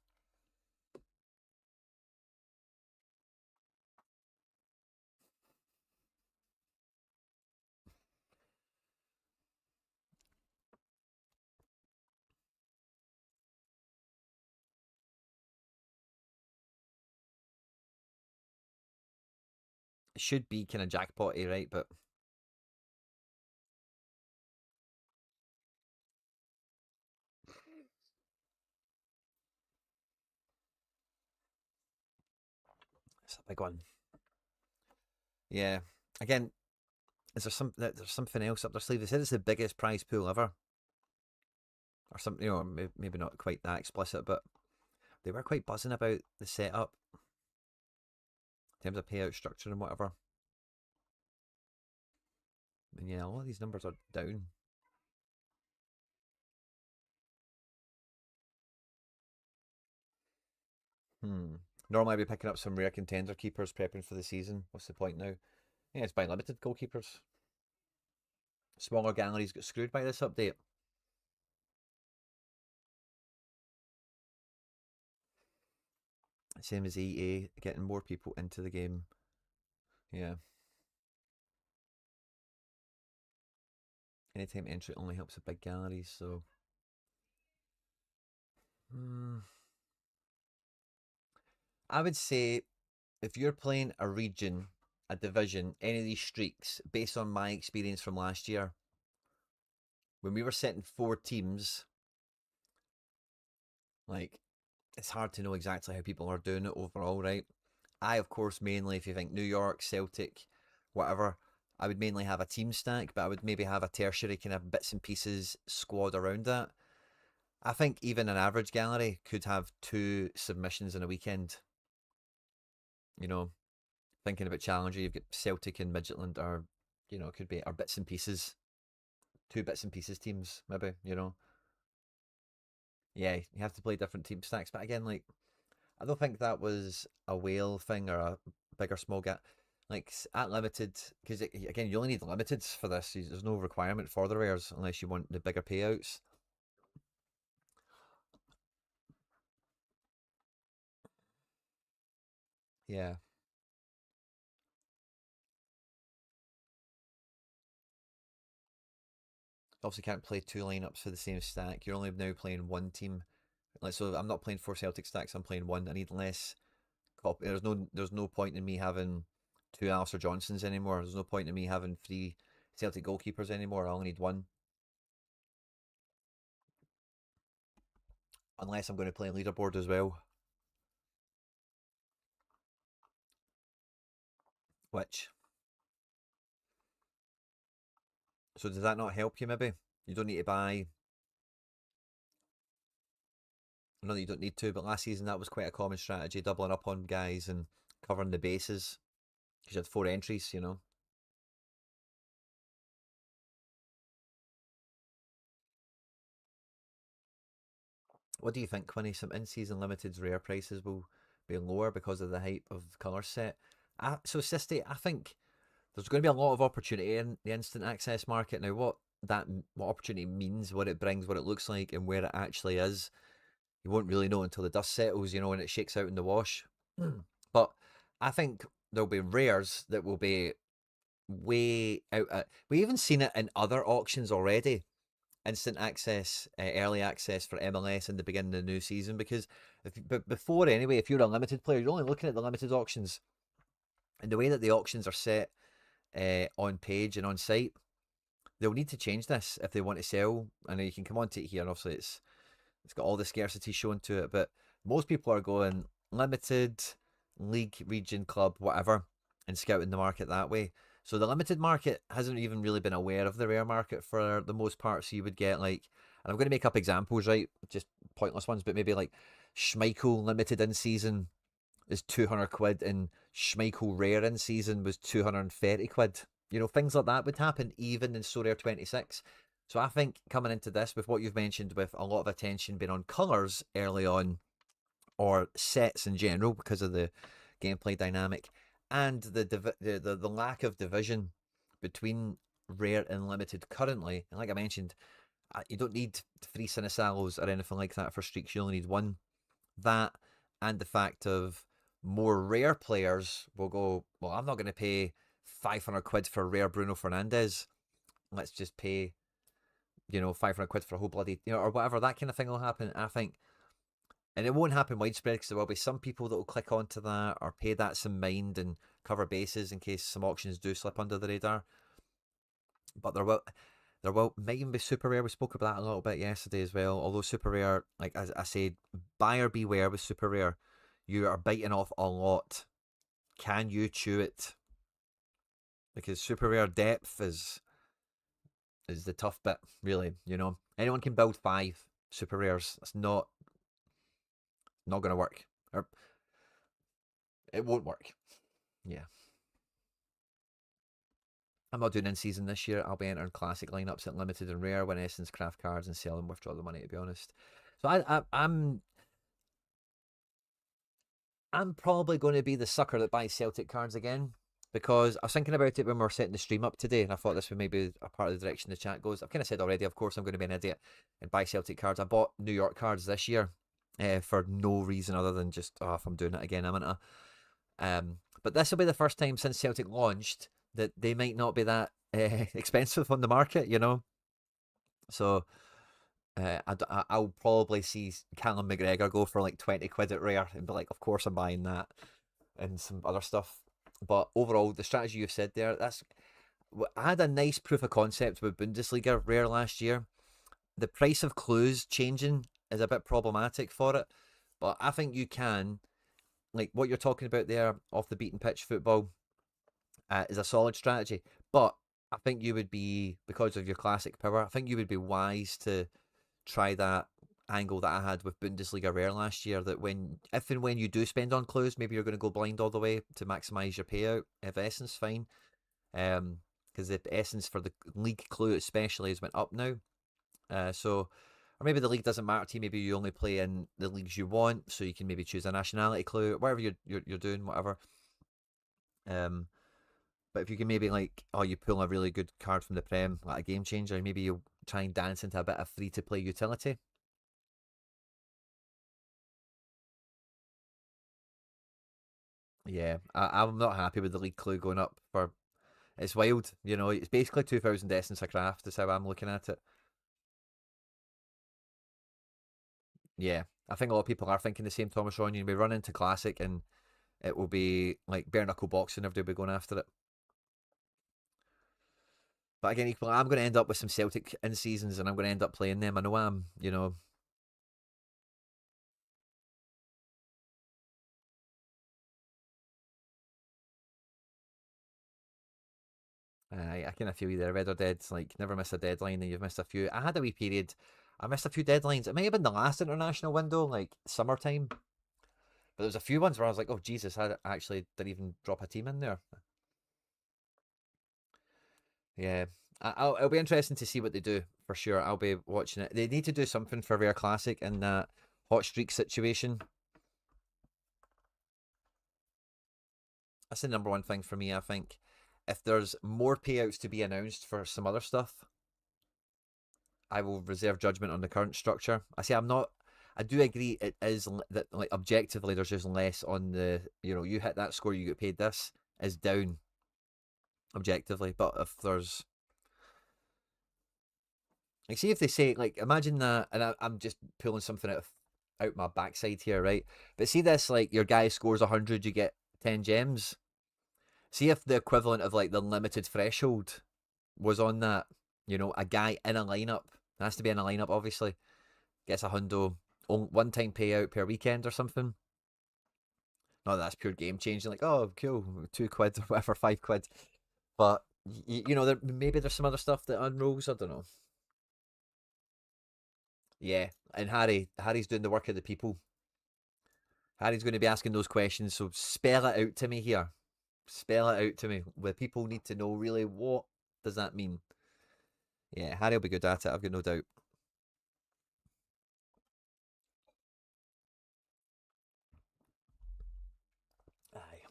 It should be kind of jackpotty, right? But it's a big one. Yeah. Again, there's something else up their sleeve? They said it's the biggest prize pool ever, or something. You know, maybe not quite that explicit, but they were quite buzzing about the setup in terms of payout structure and whatever. And yeah, a lot of these numbers are down. Normally I'd be picking up some rare contender keepers prepping for the season. What's the point now? Yeah, it's by limited goalkeepers. Smaller galleries got screwed by this update. Same as EA, getting more people into the game. Yeah. Anytime entry only helps with big galleries, so. I would say if you're playing a region, a division, any of these streaks, based on my experience from last year, when we were setting 4 teams, like, it's hard to know exactly how people are doing it overall, right? I, of course, mainly, if you think New York, Celtic, whatever, I would mainly have a team stack, but I would maybe have a tertiary kind of bits and pieces squad around that. I think even an average gallery could have 2 submissions in a weekend. You know, thinking about Challenger, you've got Celtic and Midgetland, or, you know, it could be our bits and pieces, 2 bits and pieces teams, maybe, you know. Yeah, you have to play different team stacks. But again, like, I don't think that was a whale thing or a big or small gap. Like at limited, because again, you only need limiteds for this. There's no requirement for the rares unless you want the bigger payouts. Yeah, obviously can't play 2 lineups for the same stack. You're only now playing one team. Like, so I'm not playing 4 Celtic stacks. I'm playing one. I need less. There's no point in me having 2 Alistair Johnsons anymore. There's no point in me having 3 Celtic goalkeepers anymore. I only need one. Unless I'm going to play leaderboard as well. Which, so does that not help you? Maybe you don't need to buy. Not that you don't need to, but last season that was quite a common strategy, doubling up on guys and covering the bases because you had 4 entries. You know, what do you think, Quinny? Some in-season limiteds rare prices will be lower because of the hype of colour set. So, Sisty, I think there's going to be a lot of opportunity in the instant access market now. What opportunity means, what it brings, what it looks like, and where it actually is, you won't really know until the dust settles. You know, when it shakes out in the wash. But I think there'll be rares that will be way out. We even seen it in other auctions already. Instant access, early access for MLS in the beginning of the new season. Because but before anyway, if you're a limited player, you're only looking at the limited auctions, and the way that the auctions are set on page and on site, they'll need to change this if they want to sell. I know you can come on to it here, and obviously it's got all the scarcity shown to it, but most people are going limited, league, region, club, whatever, and scouting the market that way. So the limited market hasn't even really been aware of the rare market for the most part. So you would get like, and I'm going to make up examples, right? Just pointless ones, but maybe like Schmeichel limited in season is 200 quid and Schmeichel rare in season was 230 quid. things like that would happen even in Sorare 26. So I think coming into this with what you've mentioned, with a lot of attention being on colours early on, or sets in general because of the gameplay dynamic, and the lack of division between rare and limited currently. And like I mentioned, you don't need 3 Cinesalos or anything like that for streaks. You only need one. That, and the fact of more rare players will go, well, I'm not going to pay 500 quid for rare Bruno Fernandes. Let's just pay, 500 quid for a whole bloody, or whatever. That kind of thing will happen. I think, and it won't happen widespread because there will be some people that will click onto that or pay that some mind and cover bases in case some auctions do slip under the radar. But there will might even be super rare. We spoke about that a little bit yesterday as well. Although super rare, like as I said, buyer beware with super rare. You are biting off a lot. Can you chew it? Because super rare depth is the tough bit, really. Anyone can build 5 super rares. It's not going to work, or it won't work. Yeah. I'm not doing in season this year. I'll be entering classic lineups at limited and rare, win essence, craft cards, and sell them, withdraw the money. To be honest, so I'm probably going to be the sucker that buys Celtic cards again, because I was thinking about it when we were setting the stream up today, and I thought this would maybe a part of the direction the chat goes. I've kind of said already, of course, I'm going to be an idiot and buy Celtic cards. I bought New York cards this year for no reason other than just, if I'm doing it again, I'm into. But this will be the first time since Celtic launched that they might not be that expensive on the market, So I'll probably see Callum McGregor go for like 20 quid at rare and be like, of course I'm buying that, and some other stuff. But overall, the strategy you've said there, I had a nice proof of concept with Bundesliga rare last year. The price of clues changing is a bit problematic for it, but I think you can, like what you're talking about there, off the beaten pitch football, is a solid strategy. But I think you would be, because of your classic power, I think you would be wise to try that angle that I had with Bundesliga Rare last year, that if and when you do spend on clues, maybe you're going to go blind all the way to maximise your payout. If essence, fine. Because the essence for the league clue especially has went up now. Or maybe the league doesn't matter to you. Maybe you only play in the leagues you want, so you can maybe choose a nationality clue, whatever you're doing, whatever. But if you can maybe you pull a really good card from the Prem, like a game changer, maybe you'll try and dance into a bit of free to play utility. Yeah, I'm not happy with the league clue going up for. It's wild, It's basically 2,000 essence a craft. Is how I'm looking at it. Yeah, I think a lot of people are thinking the same. Thomas Ron, you'll be running into classic, and it will be like bare knuckle boxing. Everybody will be going after it. But again, equally, I'm going to end up with some Celtic in seasons, and I'm going to end up playing them. I know I'm. I kind of feel you there. Red or Dead, like never miss a deadline, and you've missed a few. I had a wee period. I missed a few deadlines. It may have been the last international window, like summertime. But there was a few ones where I was like, oh Jesus, I actually didn't even drop a team in there. Yeah, it'll be interesting to see what they do for sure. I'll be watching it. They need to do something for Rare Classic in that hot streak situation. That's the number one thing for me. I think if there's more payouts to be announced for some other stuff, I will reserve judgment on the current structure. I'm not. I do agree it is that, like, objectively there's just less on the, you hit that score, you get paid this, is down objectively. But if there's, like, see if they say, like, imagine that, and I'm just pulling something out my backside here, right? But see this, like, your guy scores 100, you get 10 gems. See if the equivalent of like the limited threshold was on that, a guy in a lineup, it has to be in a lineup, obviously, gets a hundo, one time payout per weekend or something. No, that's pure game changing. Like, oh, cool, 2 quid or whatever, 5 quid. But maybe there's some other stuff that unrolls. I don't know. Yeah, and Harry's doing the work of the people. Harry's going to be asking those questions, so spell it out to me here. Spell it out to me. The people need to know really what does that mean. Yeah, Harry will be good at it, I've got no doubt. Aye.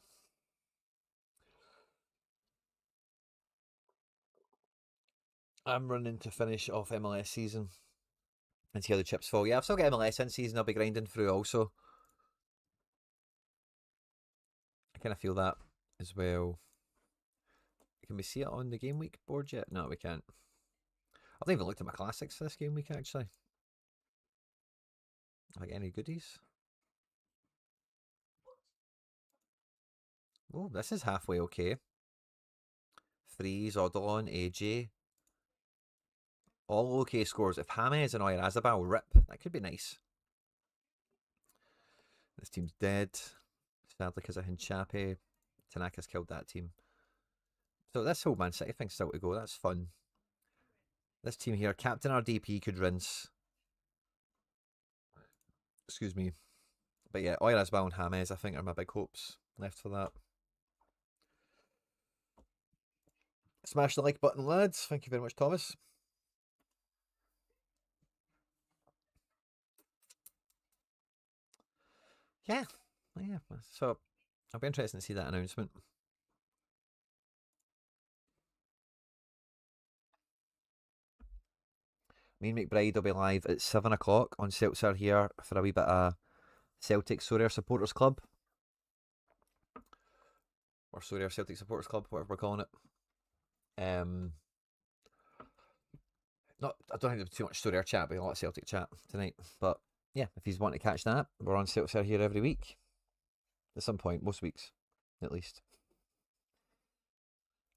I'm running to finish off MLS season and see how the chips fall. Yeah, I've still got MLS in season. I'll be grinding through also. I kind of feel that as well. Can we see it on the game week board yet? No, we can't. I've not even looked at my classics this game week actually. Like any goodies? Oh, this is halfway okay. Freeze, Odilon, AJ. All okay scores. If James and Oyarzabal rip, that could be nice. This team's dead. Sadly, because of Hinchape. Tanaka's killed that team. So this whole Man City thing's still to go. That's fun. This team here, Captain RDP could rinse. Excuse me. But yeah, Oyarzabal and James, I think, are my big hopes left for that. Smash the like button, lads. Thank you very much, Thomas. Yeah. Yeah. So I'll be interested to see that announcement. Me and McBride will be live at 7 o'clock on Seltzer here for a wee bit of Celtic Sorare Supporters Club. Or Sorare Celtic Supporters Club, whatever we're calling it. Not, I don't think there's too much Sorare chat, but a lot of Celtic chat tonight. But yeah, if he's wanting to catch that, we're on Seltzer here every week. At some point, most weeks, at least.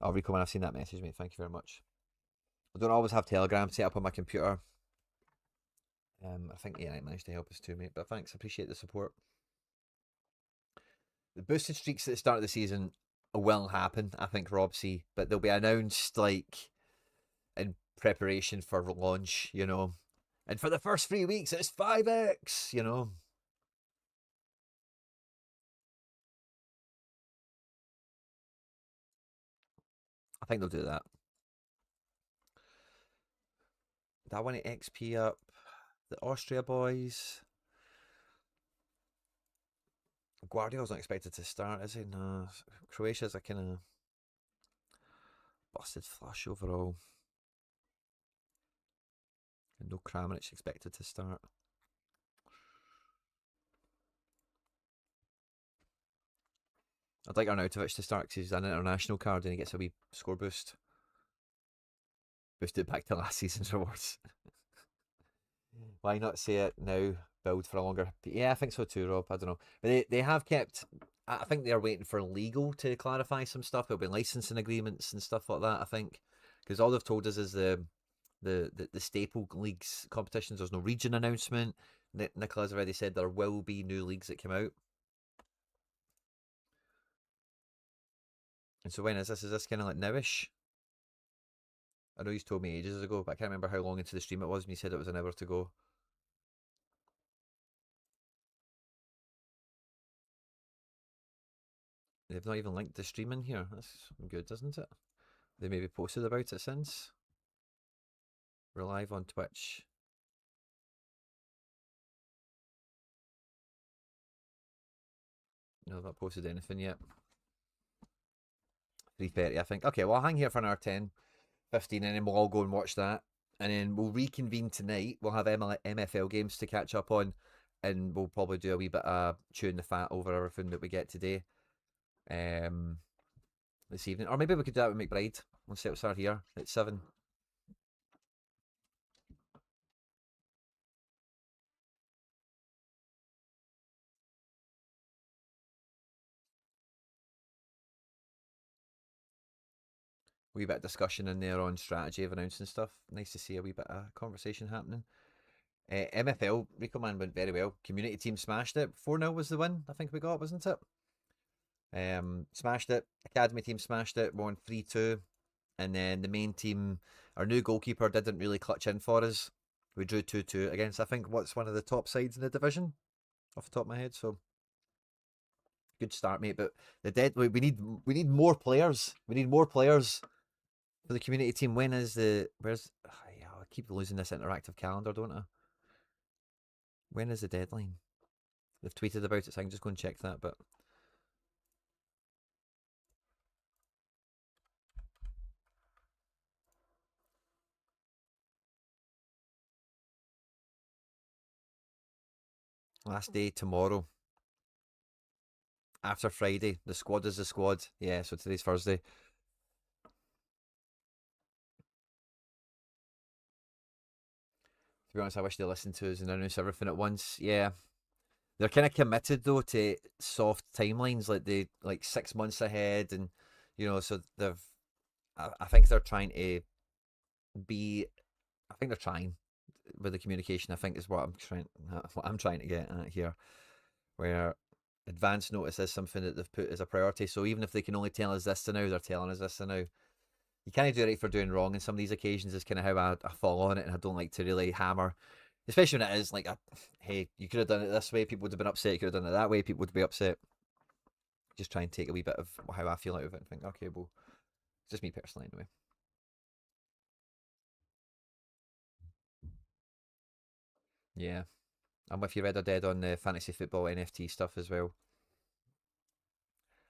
Oh, Rico, when I've seen that message, mate, thank you very much. I don't always have Telegram set up on my computer. I think yeah, it managed to help us too, mate. But thanks, I appreciate the support. The boosted streaks at the start of the season will happen, I think, Robsy, but they'll be announced like in preparation for launch, you know. And for the first 3 weeks, it's 5x, you know. I think they'll do that. Did I want to XP up the Austria boys? Guardiola's not expected to start, is he? No. Croatia's a kind of busted flush overall. And no Kramaric expected to start. I'd like Arnautovic to start because he's an international card and he gets a wee score boost. Boosted back to last season's rewards. Why not say it now? Build for a longer. Yeah, I think so too, Rob. I don't know, but they have kept. I think they're waiting for legal to clarify some stuff. It'll be licensing agreements and stuff like that. I think because all they've told us is the staple leagues competitions. There's no region announcement. Nicola's already said there will be new leagues that come out. And so when is this? Is this kind of like nowish? I know he's told me ages ago, but I can't remember how long into the stream it was when he said it was an hour to go. They've not even linked the stream in here. That's good, isn't it? They maybe posted about it since. We're live on Twitch. No, I've not posted anything yet. 3:30, I think. Okay, well, I'll hang here for an hour 10, 15, and then we'll all go and watch that. And then we'll reconvene tonight. We'll have MFL games to catch up on, and we'll probably do a wee bit of chewing the fat over everything that we get today. This evening. Or maybe we could do that with McBride. We'll set start here at 7. Wee bit of discussion in there on strategy of announcing stuff. Nice to see a wee bit of conversation happening. MFL, Rico Man went very well. Community team smashed it. 4-0 was the win, I think we got, wasn't it? Smashed it. Academy team smashed it. Won 3-2. And then the main team, our new goalkeeper didn't really clutch in for us. We drew 2-2 against, I think, what's one of the top sides in the division, off the top of my head. So, good start, mate. But we need more players. We need more players for the community team. When is the where's? Yeah, I keep losing this interactive calendar, don't I? When is the deadline? They've tweeted about it, so I can just go and check that. But last day tomorrow. After Friday, the squad is the squad. Yeah, so today's Thursday. To be honest, I wish they listened to us and announce everything at once. Yeah, they're kind of committed though to soft timelines, like they like 6 months ahead, and so they've. I think they're trying to be. I think they're trying with the communication. I think is what I'm trying to get at here, where advance notice is something that they've put as a priority. So even if they can only tell us this to now, they're telling us this to now. You can't do right for doing wrong in some of these occasions is kind of how I fall on it, and I don't like to really hammer, especially when it is like, hey, you could have done it this way, people would have been upset, you could have done it that way, people would be upset. Just try and take a wee bit of how I feel out of it and think, okay, well, it's just me personally anyway. Yeah, I'm with you, Red or Dead, on the fantasy football NFT stuff as well.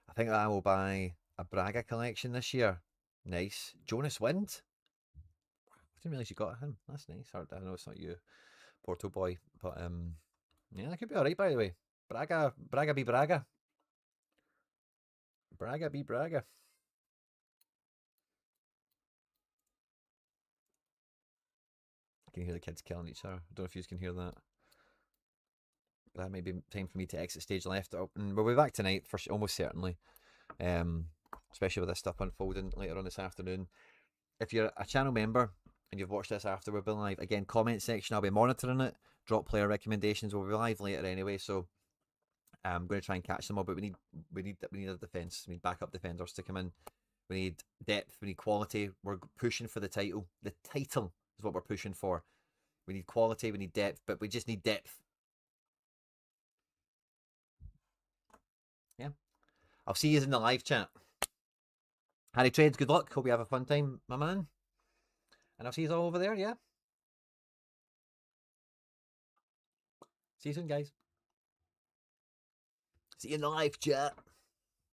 I think I will buy a Braga collection this year. Nice. Jonas Wind? I didn't realise you got him. That's nice. I know it's not you, Porto boy, but yeah, that could be alright by the way. Braga be Braga. Braga be Braga. I can hear the kids killing each other. I don't know if you can hear that. That may be time for me to exit stage left. And we'll be back tonight for almost certainly. Um, Especially with this stuff unfolding later on this afternoon. If you're a channel member and you've watched this after we've been live, again, comment section, I'll be monitoring it. Drop player recommendations. We'll be live later anyway, so I'm going to try and catch them all. But we need a defense. We need backup defenders to come in. We need depth. We need quality. We're pushing for the title. The title is what we're pushing for. We need quality. We need depth, but we just need depth. Yeah. I'll see you in the live chat. Harry Trades, good luck. Hope you have a fun time, my man. And I'll see you all over there, yeah? See you soon, guys. See you in the live chat.